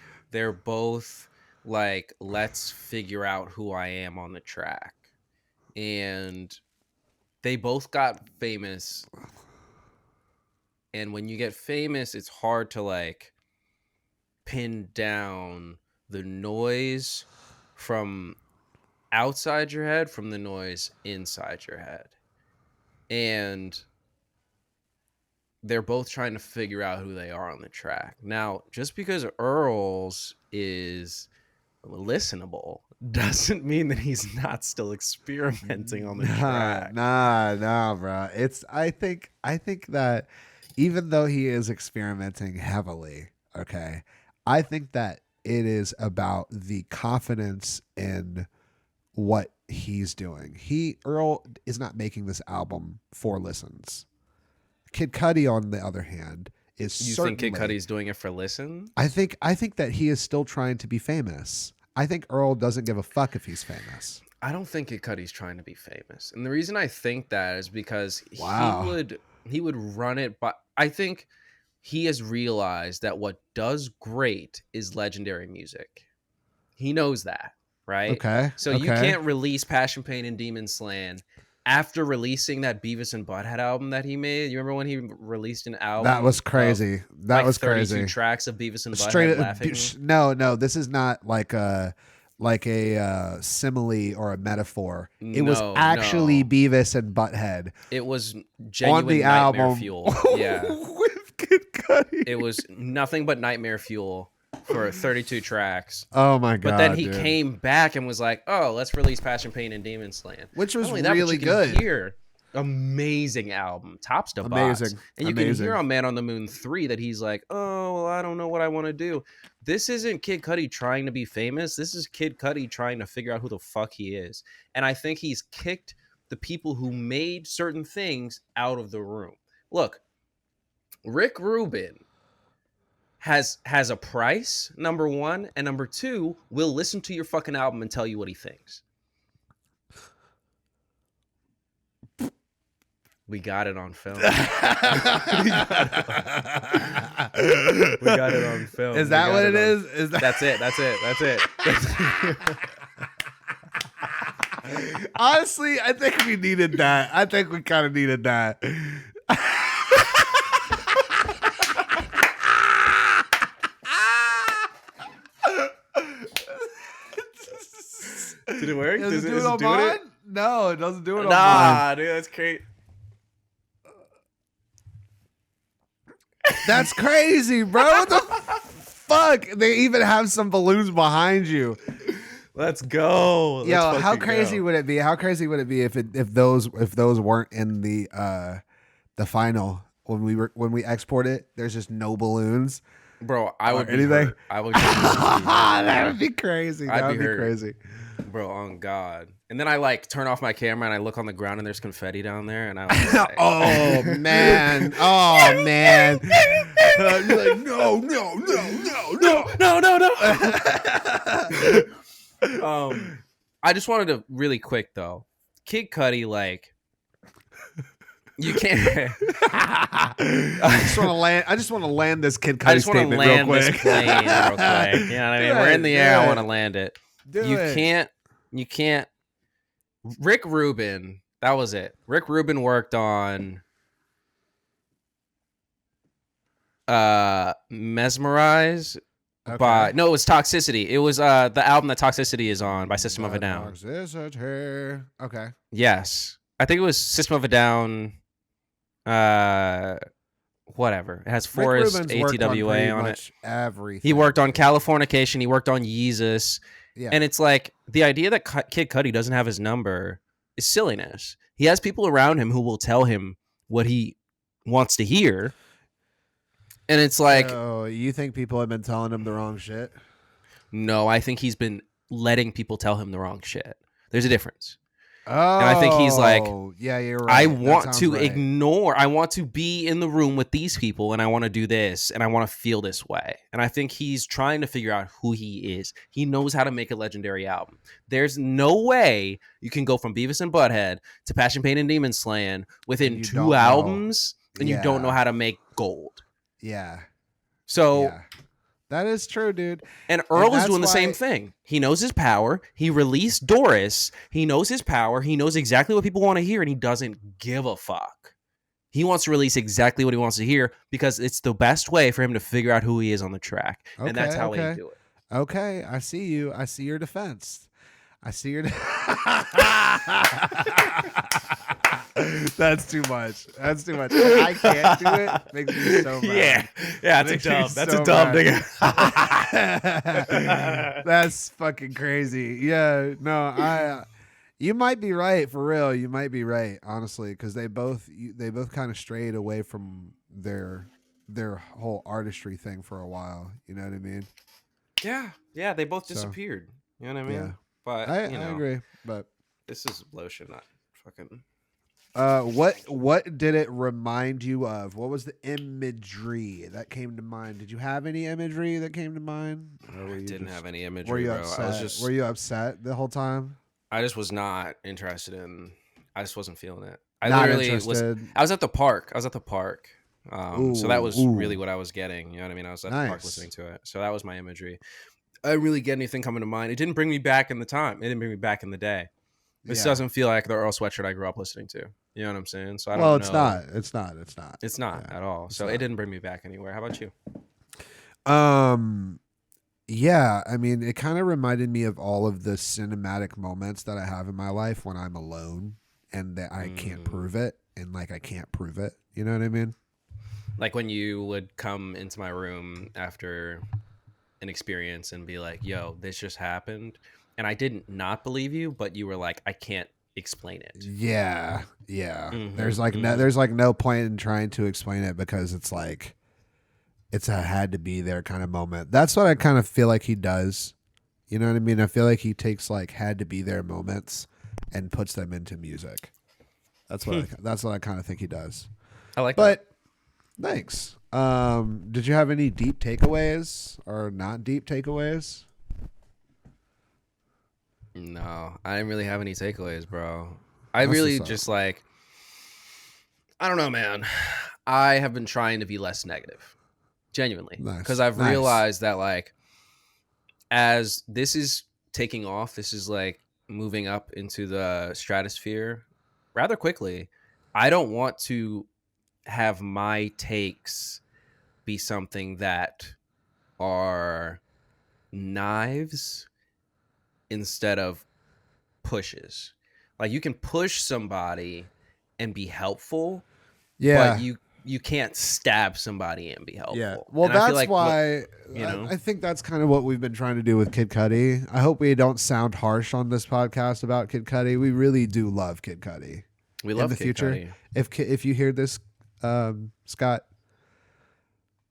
Speaker 1: both like, let's figure out who I am on the track. And they both got famous. And when you get famous, it's hard to like pin down the noise from outside your head from the noise inside your head. And they're both trying to figure out who they are on the track. Now, just because Earl's is listenable doesn't mean that he's not still experimenting on the track.
Speaker 2: Nah, bro. I think that even though he is experimenting heavily, okay, I think that it is about the confidence in what he's doing. Earl is not making this album for listens. Kid Cudi, on the other hand, is
Speaker 1: You think Kid Cudi's doing it for listen?
Speaker 2: I think that he is still trying to be famous. I think Earl doesn't give a fuck if he's famous.
Speaker 1: I don't think Kid Cudi's trying to be famous. And the reason I think that is because
Speaker 2: Wow.
Speaker 1: he would run it, but I think he has realized that what does great is legendary music. He knows that, right?
Speaker 2: Okay.
Speaker 1: So you can't release Passion Pain and Demon Slan after releasing that Beavis and Butthead album that he made. You remember when he released an album?
Speaker 2: That was crazy. That
Speaker 1: like
Speaker 2: was
Speaker 1: 32
Speaker 2: crazy.
Speaker 1: tracks of Beavis and Butthead
Speaker 2: Straight
Speaker 1: laughing.
Speaker 2: no, this is not like a simile or a metaphor. It was
Speaker 1: No,
Speaker 2: actually
Speaker 1: no.
Speaker 2: Beavis and Butthead
Speaker 1: It was genuine
Speaker 2: on the
Speaker 1: nightmare
Speaker 2: album
Speaker 1: fuel. Yeah.
Speaker 2: with Kid Cudi.
Speaker 1: It was nothing but nightmare fuel for 32 tracks.
Speaker 2: Oh my god!
Speaker 1: But then he
Speaker 2: dude.
Speaker 1: came back and was like, "Oh, let's release Passion, Pain, and Demon Slaying,"
Speaker 2: which was
Speaker 1: Not only that,
Speaker 2: really
Speaker 1: but you can
Speaker 2: good.
Speaker 1: Hear amazing album, tops to box, and you can hear on Man on the Moon 3 that he's like, "Oh, well, I don't know what I want to do." This isn't Kid Cudi trying to be famous. This is Kid Cudi trying to figure out who the fuck he is, and I think he's kicked the people who made certain things out of the room. Look, Rick Rubin has a price, number one, and number two, will listen to your fucking album and tell you what he thinks. We got it on film. We got it on film.
Speaker 2: Is that what it is? Is that...
Speaker 1: That's it.
Speaker 2: Honestly, I think we needed that. I think we kind of needed that.
Speaker 1: Did it work?
Speaker 2: Does it do it on mine? No, it doesn't do it on mine.
Speaker 1: Nah, dude, that's crazy.
Speaker 2: That's crazy, bro. What the fuck? They even have some balloons behind you.
Speaker 1: Let's go.
Speaker 2: Yo, how crazy would it be? How crazy would it be if those weren't in the final when we export it? There's just no balloons.
Speaker 1: Bro, I would
Speaker 2: anything.
Speaker 1: Hurt. I would.
Speaker 2: That would be crazy. That would be crazy.
Speaker 1: Bro, on God. And then I like turn off my camera and I look on the ground and there's confetti down there and I was like,
Speaker 2: oh man. Oh man. You're like, no.
Speaker 1: I just wanted to really quick though. Kid Cudi, like, you can't.
Speaker 2: I just want to land this Kid Cudi statement real quick.
Speaker 1: This plane real quick. You know what I mean? We're in the air. I want to land it. You can't. Rick Rubin. That was it. Rick Rubin worked on Mesmerize. Okay. No, it was Toxicity. It was the album that Toxicity is on by System of a Down.
Speaker 2: Toxicity. Okay.
Speaker 1: Yes. I think it was System of a Down. Whatever. It has Forest ATWA on it.
Speaker 2: Everything.
Speaker 1: He worked on Californication. He worked on Yeezus.
Speaker 2: Yeah.
Speaker 1: And it's like the idea that Kid Cudi doesn't have his number is silliness. He has people around him who will tell him what he wants to hear. And it's like,
Speaker 2: oh, you think people have been telling him the wrong shit?
Speaker 1: No, I think he's been letting people tell him the wrong shit. There's a difference.
Speaker 2: Oh,
Speaker 1: and I think he's like,
Speaker 2: yeah, you're right.
Speaker 1: I want to ignore. I want to be in the room with these people, and I want to do this, and I want to feel this way. And I think he's trying to figure out who he is. He knows how to make a legendary album. There's no way you can go from Beavis and Butthead to Passion, Pain, and Demon Slaying within 2 albums, and you don't know how to make gold.
Speaker 2: Yeah.
Speaker 1: So.
Speaker 2: Yeah. That is true, dude.
Speaker 1: And Earl is doing the same thing. He knows his power. He released Doris. He knows his power. He knows exactly what people want to hear, and he doesn't give a fuck. He wants to release exactly what he wants to hear because it's the best way for him to figure out who he is on the track. Okay, and that's how he do it.
Speaker 2: Okay, I see you. I see your defense. I see your... That's too much. That's too much. I can't do it. Makes me so mad.
Speaker 1: Yeah. That's a dumb nigga.
Speaker 2: That's fucking crazy. Yeah. No, you might be right for real. You might be right, honestly, because they both kind of strayed away from their whole artistry thing for a while. You know what I mean?
Speaker 1: Yeah. They both disappeared. You know what I mean? Yeah. But I
Speaker 2: agree. But
Speaker 1: this is lotion, not fucking.
Speaker 2: What did it remind you of? What was the imagery that came to mind? Did you have any imagery that came to mind?
Speaker 1: I didn't have any imagery.
Speaker 2: Were you upset? Were you upset the whole time?
Speaker 1: I just was not interested in. I just wasn't feeling it.
Speaker 2: I
Speaker 1: was at the park. So that was really what I was getting. You know what I mean? I was at the park listening to it. So that was my imagery. I didn't really get anything coming to mind. It didn't bring me back in the time. It didn't bring me back in the day. This doesn't feel like the Earl Sweatshirt I grew up listening to. You know what I'm saying? So I don't know.
Speaker 2: It's not
Speaker 1: at all. So it didn't bring me back anywhere. How about you?
Speaker 2: Yeah, I mean, it kind of reminded me of all of the cinematic moments that I have in my life when I'm alone and that I can't prove it, and like I can't prove it. You know what I mean?
Speaker 1: Like when you would come into my room after an experience and be like, yo, this just happened. And I didn't not believe you, but you were like, I can't explain it.
Speaker 2: Yeah.
Speaker 1: Mhm,
Speaker 2: There's like
Speaker 1: mhm.
Speaker 2: no point in trying to explain it because it's like it's a had to be there kind of moment. That's what I kind of feel like he does. You know what I mean? I feel like he takes like had to be there moments and puts them into music. That's what I kind of think he does.
Speaker 1: I like that.
Speaker 2: But thanks. Did you have any deep takeaways or not deep takeaways?
Speaker 1: No, I didn't really have any takeaways, bro. I
Speaker 2: That's
Speaker 1: really
Speaker 2: what's up.
Speaker 1: just like, I don't know, man. I have been trying to be less negative, genuinely, because
Speaker 2: Nice.
Speaker 1: I've
Speaker 2: Nice.
Speaker 1: realized that like, as this is taking off, this is like moving up into the stratosphere rather quickly. I don't want to have my takes be something that are knives instead of pushes. Like you can push somebody and be helpful, but
Speaker 2: Yeah.
Speaker 1: you can't stab somebody and be
Speaker 2: Yeah.
Speaker 1: helpful.
Speaker 2: Well,
Speaker 1: And I feel
Speaker 2: that's
Speaker 1: like
Speaker 2: why
Speaker 1: you know,
Speaker 2: I think that's kind of what we've been trying to do with Kid Cudi. I hope we don't sound harsh on this podcast about Kid Cudi. We really do love Kid Cudi.
Speaker 1: we
Speaker 2: In
Speaker 1: love
Speaker 2: the
Speaker 1: Kid
Speaker 2: future,
Speaker 1: Cudi.
Speaker 2: if you hear this, Scott,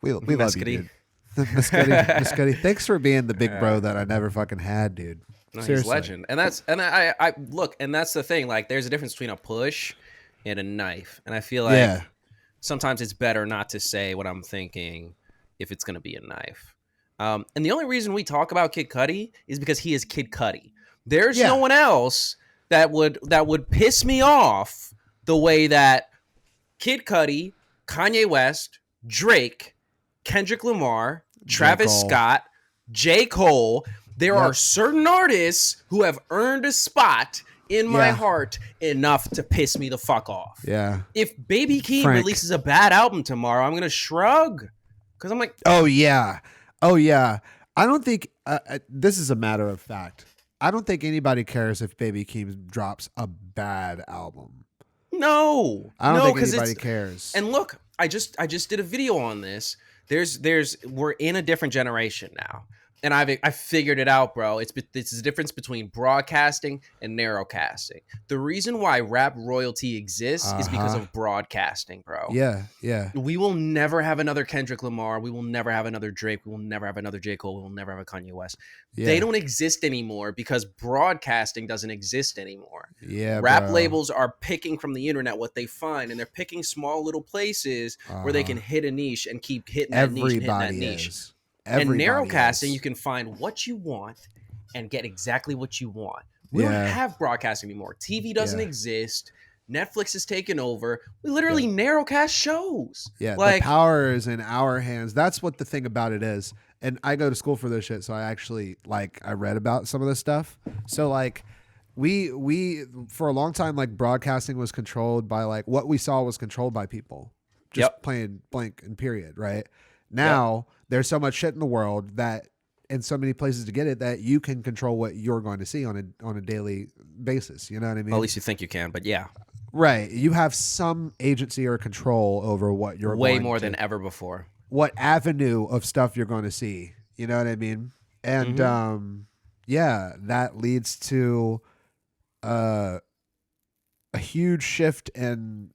Speaker 2: we love you,
Speaker 1: Mescudi.
Speaker 2: dude. Muscuddy, thanks for being the big bro that I never fucking had, dude.
Speaker 1: No, he's
Speaker 2: Seriously.
Speaker 1: legend. And I look, and that's the thing. Like, there's a difference between a push and a knife. And I feel like
Speaker 2: Yeah.
Speaker 1: sometimes it's better not to say what I'm thinking if it's going to be a knife. And the only reason we talk about Kid Cudi is because he is Kid Cudi. There's
Speaker 2: Yeah.
Speaker 1: no one else that would piss me off the way that Kid Cudi, Kanye West, Drake, Kendrick Lamar, Travis
Speaker 2: Cole.
Speaker 1: Scott, J. Cole. There
Speaker 2: Yep.
Speaker 1: are certain artists who have earned a spot in my
Speaker 2: Yeah.
Speaker 1: heart enough to piss me the fuck off.
Speaker 2: Yeah.
Speaker 1: If Baby Keem
Speaker 2: Frank.
Speaker 1: releases a bad album tomorrow, I'm gonna shrug because I'm like,
Speaker 2: Oh yeah. Oh yeah. I don't think this is a matter of fact. I don't think anybody cares if Baby Keem drops a bad album.
Speaker 1: no,
Speaker 2: I don't
Speaker 1: no,
Speaker 2: think
Speaker 1: because
Speaker 2: anybody
Speaker 1: it's
Speaker 2: cares.
Speaker 1: and look, I just did a video on this. We're in a different generation now. And I figured it out, bro. It's the difference between broadcasting and narrowcasting. The reason why rap royalty exists is because of broadcasting, bro.
Speaker 2: Yeah, yeah.
Speaker 1: We will never have another Kendrick Lamar. We will never have another Drake. We will never have another J. Cole. We will never have a Kanye West.
Speaker 2: Yeah.
Speaker 1: They don't exist anymore because broadcasting doesn't exist anymore.
Speaker 2: Yeah,
Speaker 1: Rap
Speaker 2: bro.
Speaker 1: labels are picking from the internet what they find, and they're picking small little places where they can hit a niche and keep hitting that niche and hitting that niche.
Speaker 2: Is.
Speaker 1: And
Speaker 2: Everybody
Speaker 1: narrowcasting,
Speaker 2: is.
Speaker 1: you can find what you want and get exactly what you want. We don't have broadcasting anymore. TV doesn't exist. Netflix is taking over. We literally narrowcast shows.
Speaker 2: Yeah,
Speaker 1: like,
Speaker 2: the power is in our hands. That's what the thing about it is. And I go to school for this shit, so I actually I read about some of this stuff. So like we for a long time broadcasting was controlled by what we saw was controlled by people. Just plain blank and period, right? Now there's so much shit in the world that and so many places to get it that you can control what you're going to see on a daily basis. You know what I mean?
Speaker 1: well, at least you think you can, but yeah.
Speaker 2: Right. You have some agency or control over what you're
Speaker 1: way
Speaker 2: going
Speaker 1: more
Speaker 2: to,
Speaker 1: than ever before.
Speaker 2: What avenue of stuff you're going to see. You know what I mean? And that leads to a huge shift in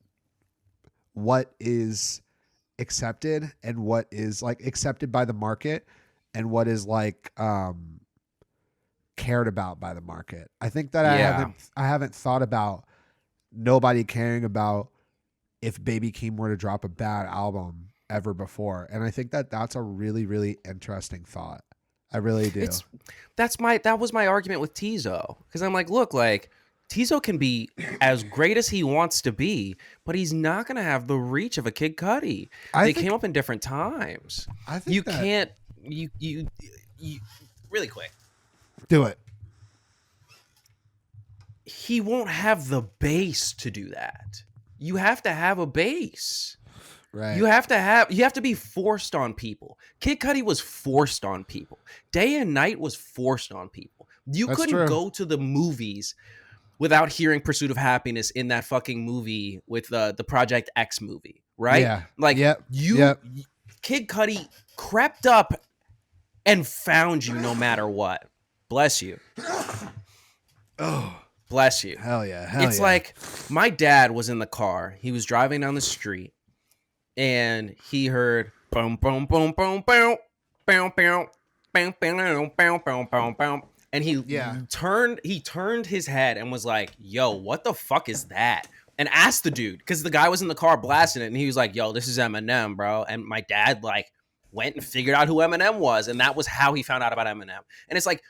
Speaker 2: what is accepted and what is accepted by the market and what is cared about by the market. I think that I haven't thought about nobody caring about if Baby Keem were to drop a bad album ever before. And I think that that's a really, really interesting thought. I really do.
Speaker 1: That was my argument with Tizo. Because I'm like, look, Tizo can be as great as he wants to be, but he's not going to have the reach of a Kid Cudi. They came up in different times.
Speaker 2: I think
Speaker 1: you can't. You really quick.
Speaker 2: Do it.
Speaker 1: He won't have the base to do that. You have to have a base.
Speaker 2: Right.
Speaker 1: You have to be forced on people. Kid Cudi was forced on people. Day and Night was forced on people. That's couldn't
Speaker 2: true.
Speaker 1: go to the movies without hearing Pursuit of Happiness in that fucking movie with the Project X movie, right?
Speaker 2: Yeah.
Speaker 1: Kid Cudi crept up and found you no matter what. Bless you. Oh, bless you.
Speaker 2: Hell yeah.
Speaker 1: It's like my dad was in the car. He was driving down the street and he heard boom, boom, boom, boom, boom, boom, boom, boom, boom, boom, boom, boom, boom. And he turned his head and was like, yo, what the fuck is that? And asked the dude, because the guy was in the car blasting it, and he was like, yo, this is Eminem, bro. And my dad like went and figured out who Eminem was, and that was how he found out about Eminem. And it's like,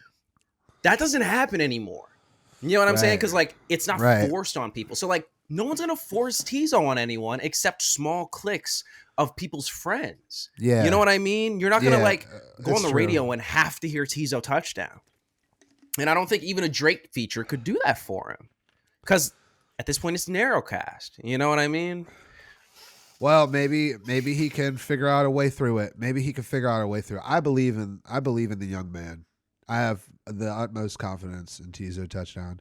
Speaker 1: that doesn't happen anymore. You know what I'm saying? Because like it's not forced on people. So like no one's gonna force Tizo on anyone except small cliques of people's friends. Yeah. You know what I mean? You're not gonna like go on the radio and have to hear Tizo touchdown. And I don't think even a Drake feature could do that for him. Because at this point it's narrowcast. You know what I mean?
Speaker 2: Well, maybe he can figure out a way through it. Maybe he can figure out a way through it. I believe in the young man. I have the utmost confidence in Tizo touchdown.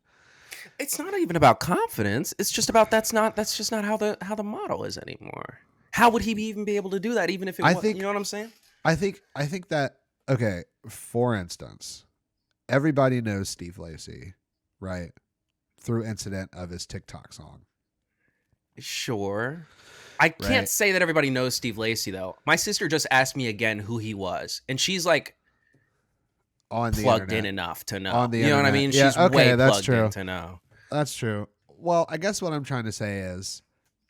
Speaker 1: It's not even about confidence. It's just about that's just not how the model is anymore. How would he even be able to do that even if it was, you know what I'm saying?
Speaker 2: I think that, okay, for instance, everybody knows Steve Lacy, right? Through incident of his TikTok song.
Speaker 1: Sure. I can't say that everybody knows Steve Lacy though. My sister just asked me again who he was, and she's like plugged in enough to know. You know what I mean?
Speaker 2: Yeah,
Speaker 1: she's way
Speaker 2: that's
Speaker 1: plugged
Speaker 2: true.
Speaker 1: in to know.
Speaker 2: That's true. Well, I guess what I'm trying to say is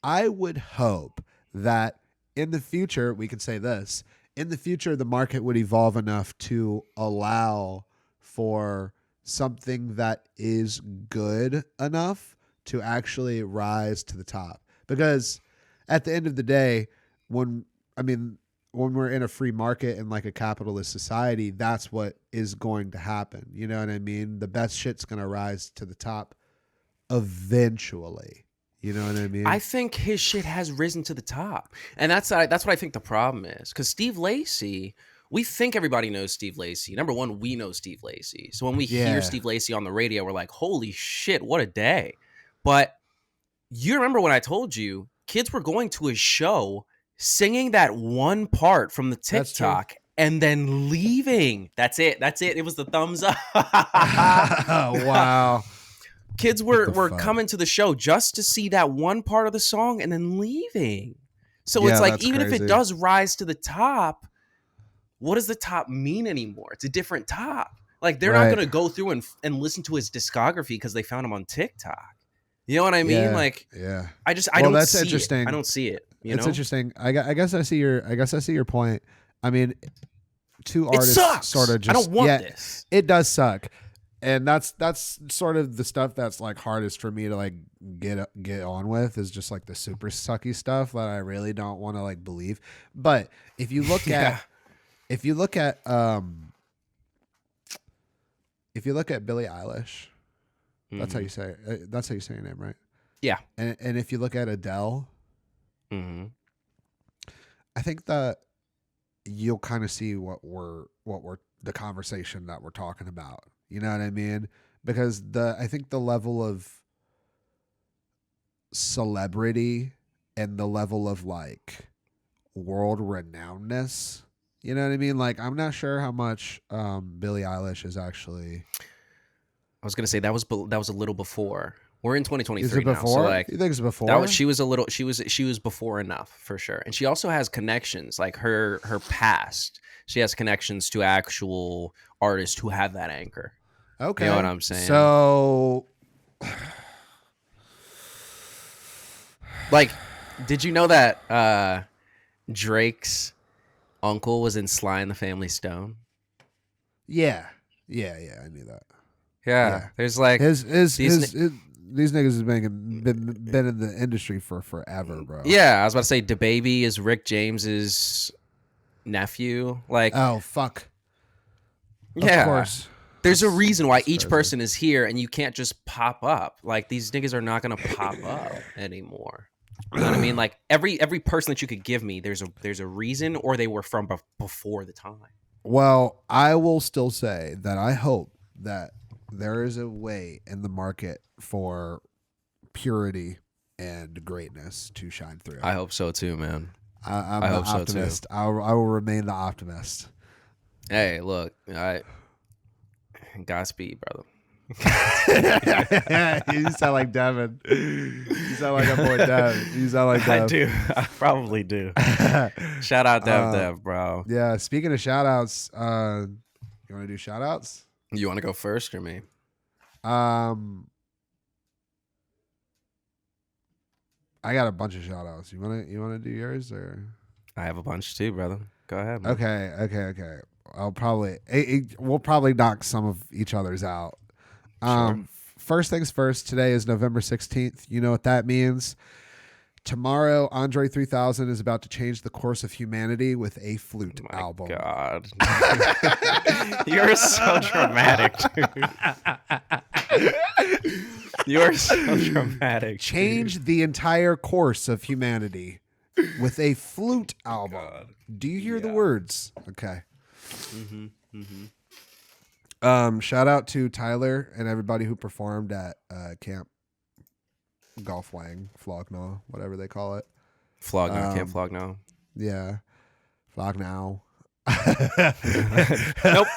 Speaker 2: I would hope that in the future, we could say this, in the future, the market would evolve enough to allow for something that is good enough to actually rise to the top. Because at the end of the day, when we're in a free market and like a capitalist society, that's what is going to happen. You know what I mean? The best shit's going to rise to the top eventually. You know what I mean?
Speaker 1: I think his shit has risen to the top. And that's what I think the problem is. Because Steve Lacy, we think everybody knows Steve Lacy. Number one, we know Steve Lacy. So when we hear Steve Lacy on the radio, we're like, holy shit, what a day. But you remember when I told you, kids were going to his show singing that one part from the TikTok and then leaving. That's it. It was the thumbs up.
Speaker 2: Wow.
Speaker 1: Kids were coming to the show just to see that one part of the song and then leaving. So it's like, even if it does rise to the top, what does the top mean anymore? It's a different top. Like they're not going to go through and listen to his discography because they found him on TikTok. You know what I mean? I don't see interesting. It. I don't see it.
Speaker 2: It's interesting. I guess I see your point. I mean, two artists sort of just.
Speaker 1: I don't want this.
Speaker 2: It does suck, and that's sort of the stuff that's like hardest for me to like get on with is just like the super sucky stuff that I really don't want to like believe. But if you look at Billie Eilish. That's how you say it. That's how you say your name, right?
Speaker 1: Yeah.
Speaker 2: And if you look at Adele, I think that you'll kind of see what we're the conversation that we're talking about. You know what I mean? Because I think the level of celebrity and the level of like world renownedness, you know what I mean? Like I'm not sure how much Billie Eilish is actually.
Speaker 1: I was gonna say that was a little before. We're in 2023
Speaker 2: Is it before?
Speaker 1: now, so like
Speaker 2: you think it's before?
Speaker 1: She was before enough for sure, and she also has connections. Like her past, she has connections to actual artists who have that anchor.
Speaker 2: Okay,
Speaker 1: you know what I'm saying?
Speaker 2: So,
Speaker 1: like, did you know that Drake's uncle was in Sly and the Family Stone?
Speaker 2: Yeah, I knew that.
Speaker 1: Yeah, there's like
Speaker 2: these niggas has been in the industry for forever, bro.
Speaker 1: Yeah, I was about to say DaBaby is Rick James's nephew. Like,
Speaker 2: oh fuck.
Speaker 1: Yeah,
Speaker 2: of course.
Speaker 1: There's a reason why each person is here, and you can't just pop up. Like these niggas are not gonna pop up anymore. You know what I mean? Like every person that you could give me, there's a reason, or they were from before the time.
Speaker 2: Well, I will still say that I hope that there is a way in the market for purity and greatness to shine through.
Speaker 1: I hope so too, man.
Speaker 2: I'm the optimist. I will remain the optimist.
Speaker 1: Hey, look, Godspeed, brother.
Speaker 2: You sound like Devin. You sound like a boy Dev. You sound like Dev.
Speaker 1: I do. I probably do. Shout out Dev, bro.
Speaker 2: Yeah, speaking of shout outs, you want to do shout outs?
Speaker 1: You want to go first or me?
Speaker 2: I got a bunch of shout outs. You wanna do yours or?
Speaker 1: I have a bunch too, brother. Go ahead, man.
Speaker 2: Okay. We'll probably knock some of each other's out.
Speaker 1: Sure.
Speaker 2: First things first, today is November 16th. You know what that means. Tomorrow, Andre 3000 is about to change the course of humanity with a flute album.
Speaker 1: God. You're so dramatic, dude. You're so dramatic.
Speaker 2: Change the entire course of humanity with a flute album.
Speaker 1: God.
Speaker 2: Do you hear the words? Okay.
Speaker 1: Mm-hmm.
Speaker 2: Shout out to Tyler and everybody who performed at Camp Golfwang, Flognaw, whatever they call it.
Speaker 1: Camp Flognaw.
Speaker 2: Yeah. Flognaw.
Speaker 1: Nope,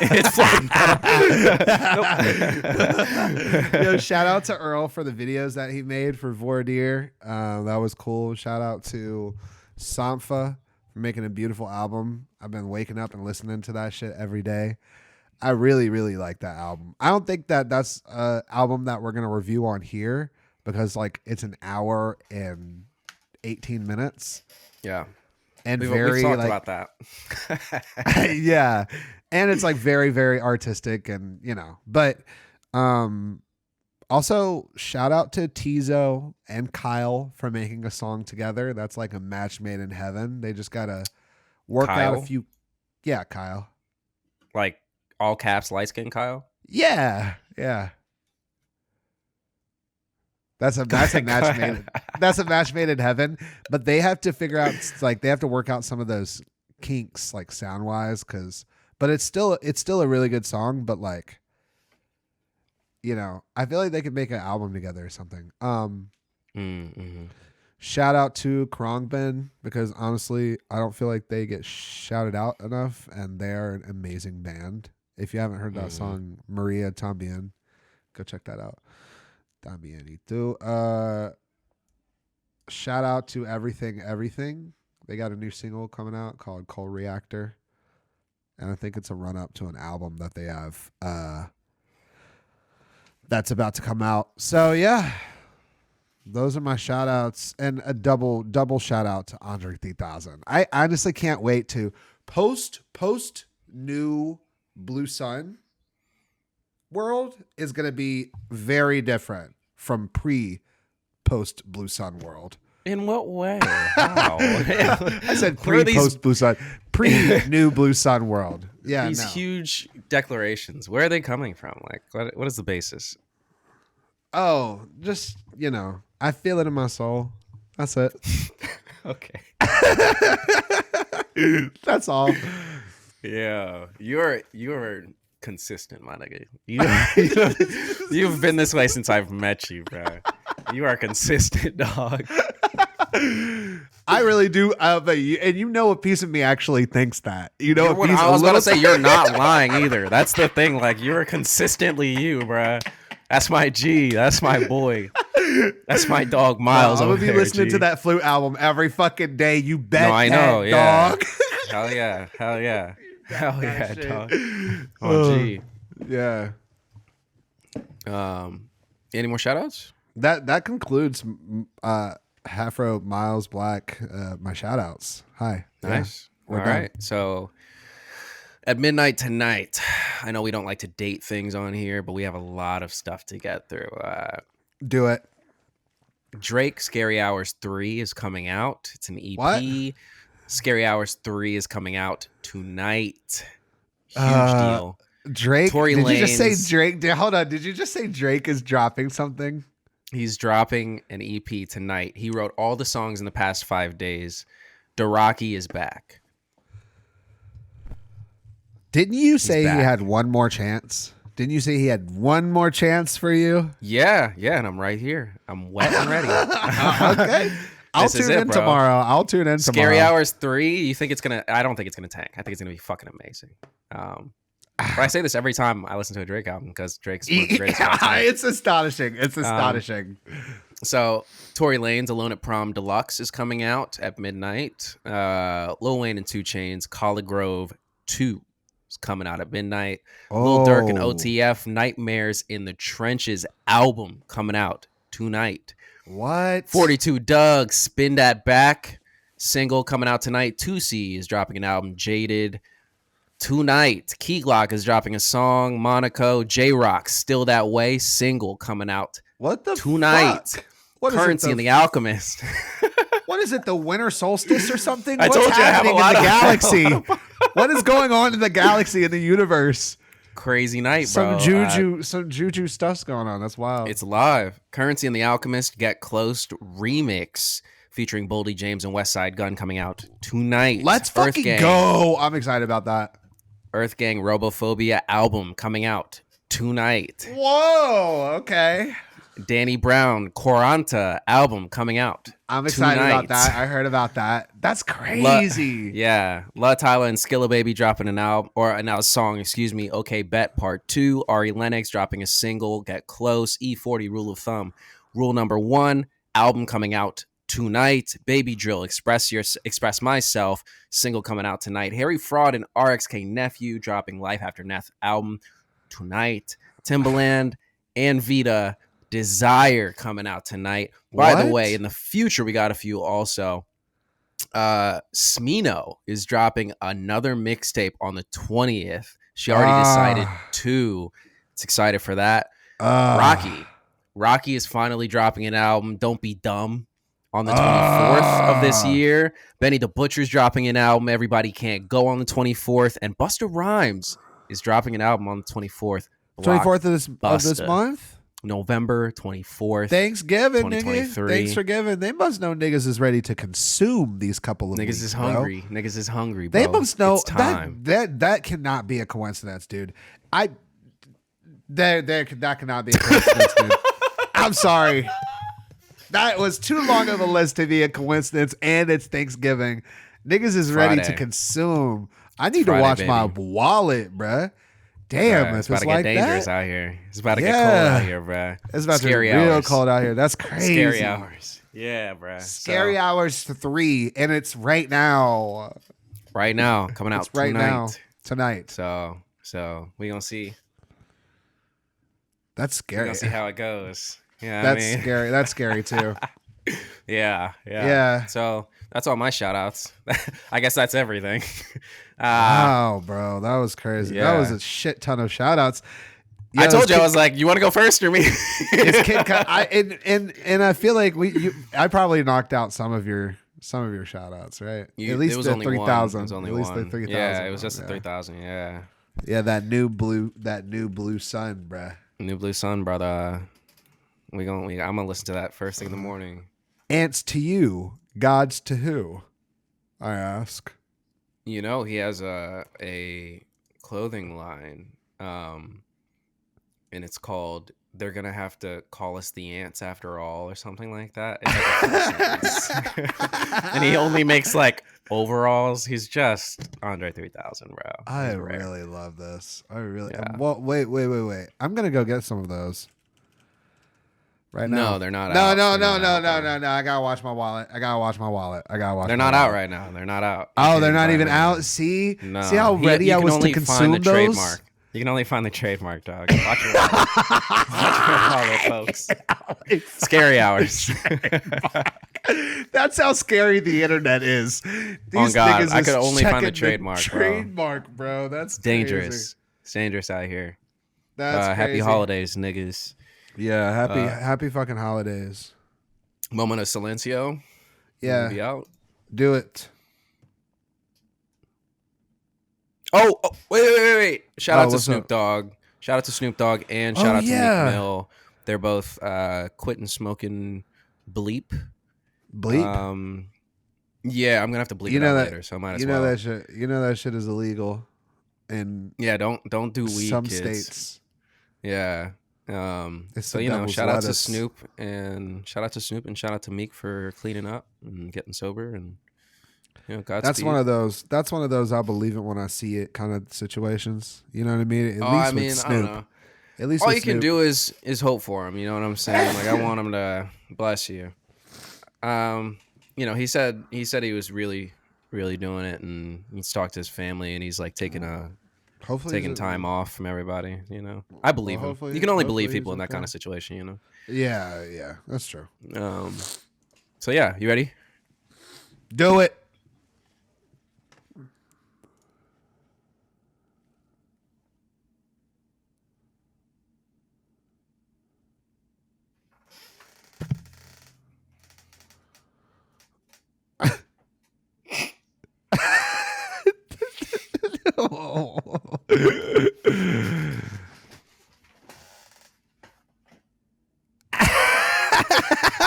Speaker 1: it's Flognaw. Nope.
Speaker 2: Yo, shout out to Earl for the videos that he made for Voir Dire. That was cool. Shout out to Sampha for making a beautiful album. I've been waking up and listening to that shit every day. I really, really like that album. I don't think that's an album that we're going to review on here because like it's an hour and 18 minutes.
Speaker 1: Yeah.
Speaker 2: And
Speaker 1: we've talked
Speaker 2: like,
Speaker 1: about that.
Speaker 2: Yeah. And it's like very, very artistic and, but also shout out to Tizo and Kyle for making a song together. That's like a match made in heaven. They just got to work out a few. Yeah, Kyle.
Speaker 1: Like all caps, light skin Kyle?
Speaker 2: Yeah. That's a match made in heaven, but they have to figure out they have to work out some of those kinks like sound wise but it's still a really good song, but like I feel like they could make an album together or something. Shout out to Krongbin because honestly, I don't feel like they get shouted out enough and they're an amazing band. If you haven't heard that song, Maria Tambien, go check that out. Shout out to Everything. They got a new single coming out called Coal Reactor. And I think it's a run up to an album that they have that's about to come out. So yeah, those are my shout outs and a double shout out to Andre 3000. I honestly can't wait to post new Blue Sun world is going to be very different from post Blue Sun world.
Speaker 1: In what way? How?
Speaker 2: I said post Blue Sun, new Blue Sun world. Yeah,
Speaker 1: these huge declarations. Where are they coming from? Like, what is the basis?
Speaker 2: Oh, just I feel it in my soul. That's it.
Speaker 1: Okay.
Speaker 2: That's all.
Speaker 1: Yeah, you're consistent, my nigga. You've been this way since I've met you, bro. You are consistent, dog.
Speaker 2: I really do, but a piece of me actually thinks that.
Speaker 1: I was gonna say you're not lying either. That's the thing. Like you're consistently you, bro. That's my G. That's my boy. That's my dog, Miles.
Speaker 2: I'm gonna be listening to that flute album every fucking day. You bet.
Speaker 1: No, I know,
Speaker 2: dog.
Speaker 1: Hell yeah, dog. Oh, G.
Speaker 2: Yeah.
Speaker 1: Any more shout outs?
Speaker 2: That concludes Halfro, Miles, Black, my shout outs. Hi.
Speaker 1: Nice.
Speaker 2: Yeah,
Speaker 1: all right. So at midnight tonight, I know we don't like to date things on here, but we have a lot of stuff to get through.
Speaker 2: Do it.
Speaker 1: Drake Scary Hours 3 is coming out. It's an EP.
Speaker 2: What?
Speaker 1: Scary Hours 3 is coming out tonight. Huge deal.
Speaker 2: Drake?
Speaker 1: Tory
Speaker 2: Did
Speaker 1: Lanez,
Speaker 2: you just say Drake? Hold on. Did you just say Drake is dropping something?
Speaker 1: He's dropping an EP tonight. He wrote all the songs in the past 5 days. Daraki is back.
Speaker 2: Didn't you say he had one more chance? Didn't you say he had one more chance for you?
Speaker 1: Yeah, and I'm right here. I'm wet and ready.
Speaker 2: Okay. I'll tune in
Speaker 1: bro.
Speaker 2: tomorrow. I'll tune in tomorrow.
Speaker 1: Scary Hours 3. You think it's gonna? I don't think it's gonna tank. I think it's gonna be fucking amazing. But I say this every time I listen to a Drake album because Drake's one of the greatest.
Speaker 2: It's astonishing. It's astonishing.
Speaker 1: So Tory Lanez Alone at Prom Deluxe is coming out at midnight. Lil Wayne and 2 Chainz Collard Grove 2 is coming out at midnight. Lil Durk and OTF Nightmares in the Trenches album coming out tonight.
Speaker 2: What?
Speaker 1: 42 Doug Spin That Back single coming out tonight. 2C is dropping an album, Jaded. Tonight, Key Glock is dropping a song. Monaco, J-Rock, Still That Way single coming out.
Speaker 2: What the
Speaker 1: tonight?
Speaker 2: Fuck? What
Speaker 1: Currency and the Alchemist.
Speaker 2: What is it? The winter solstice or something?
Speaker 1: I
Speaker 2: What's
Speaker 1: told you I have
Speaker 2: happening
Speaker 1: a lot
Speaker 2: in the
Speaker 1: of-
Speaker 2: galaxy? What is going on in the galaxy, in the universe?
Speaker 1: Crazy night,
Speaker 2: Some
Speaker 1: bro.
Speaker 2: some juju stuff's going on. That's wild.
Speaker 1: It's live. Currency and the Alchemist Get Close remix featuring Boldy James and Westside Gun coming out tonight.
Speaker 2: Let's fucking go. I'm excited about that.
Speaker 1: Earth Gang Robophobia album coming out tonight.
Speaker 2: Whoa. Okay.
Speaker 1: Danny Brown Quaranta album coming out.
Speaker 2: I'm excited
Speaker 1: tonight.
Speaker 2: about that. I heard about that. That's crazy.
Speaker 1: La Tyler and Skilla Baby dropping an album or a song, excuse me. Okay, Bet Part 2. Ari Lennox dropping a single, Get Close. E40 Rule of Thumb. Rule number 1, album coming out tonight. Baby Drill, Express Myself, single coming out tonight. Harry Fraud and RXK Nephew dropping Life After Death album tonight. Timbaland and Vita Desire coming out tonight. By the way, in the future, we got a few also. Smino is dropping another mixtape on the 20th. She already decided to. It's excited for that. Rocky is finally dropping an album, Don't Be Dumb, on the 24th of this year. Benny the Butcher's dropping an album, Everybody Can't Go, on the 24th. And Busta Rhymes is dropping an album on the 24th.
Speaker 2: 24th of this month?
Speaker 1: November 24th.
Speaker 2: Thanksgiving, nigga. Thanks for giving. They must know niggas is ready to consume these couple of
Speaker 1: niggas
Speaker 2: weeks,
Speaker 1: is hungry.
Speaker 2: Bro.
Speaker 1: Niggas is hungry, bro.
Speaker 2: They must know
Speaker 1: it's time.
Speaker 2: that cannot be a coincidence, dude. That cannot be a coincidence, dude. I'm sorry. That was too long of a list to be a coincidence, and it's Thanksgiving. Niggas is ready to consume. I need to watch my wallet, bruh. Damn,
Speaker 1: it's about to get dangerous out here. It's about to get cold out here, bruh.
Speaker 2: It's about to get real cold out here. That's crazy.
Speaker 1: Scary hours. Yeah, bruh.
Speaker 2: Scary Hours 3, and it's right now.
Speaker 1: Right now, coming out
Speaker 2: right now. Tonight.
Speaker 1: So we gonna see.
Speaker 2: That's scary.
Speaker 1: We gonna see how it goes. Yeah,
Speaker 2: that's scary. That's scary too.
Speaker 1: Yeah. So that's all my shout outs. I guess that's everything.
Speaker 2: Wow, bro. That was crazy.
Speaker 1: Yeah.
Speaker 2: That was a shit ton of shout outs.
Speaker 1: Yeah, I told you, I was like, you want to go first or me?
Speaker 2: And I feel like I probably knocked out some of your shout outs, right? At least the 3,000. At least the 3,000.
Speaker 1: Yeah, it was just the 3,000. Yeah.
Speaker 2: Yeah, that new blue sun, bruh.
Speaker 1: New blue sun, brother. I'm gonna listen to that first thing in the morning.
Speaker 2: Ants to you, gods to who? I ask.
Speaker 1: You know, he has a clothing line, and it's called "They're Gonna Have to Call Us the Ants After All" or something like that. It's like and he only makes like overalls. He's just Andre 3000, bro.
Speaker 2: I really love this. Well, wait. I'm gonna go get some of those. Right now.
Speaker 1: No, they're not
Speaker 2: no,
Speaker 1: out.
Speaker 2: No. I gotta watch my wallet.
Speaker 1: They're not out right now. They're not out.
Speaker 2: Oh, they're not even out. See how ready I was to consume those.
Speaker 1: Trademark. You can only find the trademark, dog. Watch your wallet, folks. Scary hours.
Speaker 2: That's how scary the internet is.
Speaker 1: These niggas I could only find the trademark.
Speaker 2: Trademark, bro. That's
Speaker 1: dangerous.
Speaker 2: Crazy.
Speaker 1: It's dangerous out here.
Speaker 2: That's
Speaker 1: happy holidays, niggas.
Speaker 2: Yeah, happy fucking holidays.
Speaker 1: Moment of silencio.
Speaker 2: Yeah.
Speaker 1: Be out.
Speaker 2: Do it.
Speaker 1: Oh, wait. Shout out to Snoop Dogg. Shout out to Snoop Dogg and shout out to Meek Mill. They're both quitting smoking bleep.
Speaker 2: Bleep?
Speaker 1: Yeah, I'm gonna have to bleep it out later, so I might as well.
Speaker 2: You know that shit is illegal. And
Speaker 1: yeah, don't do weed,
Speaker 2: some
Speaker 1: kids.
Speaker 2: states.
Speaker 1: Yeah.
Speaker 2: It's
Speaker 1: So
Speaker 2: the devil's
Speaker 1: shout out to
Speaker 2: lettuce.
Speaker 1: Snoop and shout out to Meek for cleaning up and getting sober, and Godspeed.
Speaker 2: That's one of those I believe it when I see it kind of situations. You know what I mean? At least with
Speaker 1: I don't
Speaker 2: Snoop.
Speaker 1: know.
Speaker 2: At least
Speaker 1: All
Speaker 2: with
Speaker 1: you can
Speaker 2: Snoop.
Speaker 1: do is hope for him. You know what I'm saying? Like I want him to bless you. He said he was really, really doing it, and he's talked to his family, and he's like taking time off from everybody. I believe him. You can only believe people in that kind of situation.
Speaker 2: Yeah, that's true.
Speaker 1: So yeah, you ready?
Speaker 2: Do it.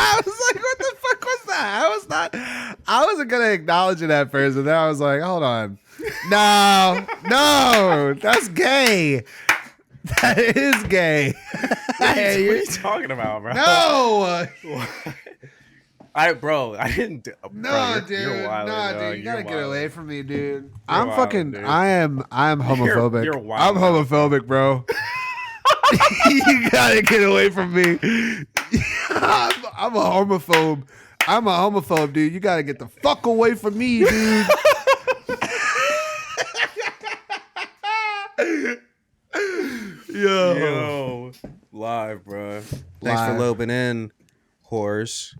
Speaker 2: I was like, what the fuck was that? I wasn't gonna acknowledge it at first, and then I was like, hold on. No, that's gay. That is gay.
Speaker 1: What are you talking about, bro?
Speaker 2: No.
Speaker 1: I didn't.
Speaker 2: No, dude.
Speaker 1: You're wild,
Speaker 2: Dude. You gotta get away from me, dude. I'm
Speaker 1: dude.
Speaker 2: I'm homophobic.
Speaker 1: You're wild.
Speaker 2: I'm homophobic, bro. You gotta get away from me. I'm a homophobe. I'm a homophobe, dude. You gotta get the fuck away from me, dude.
Speaker 1: Yo, live, bro. Thanks for lobing in, horse.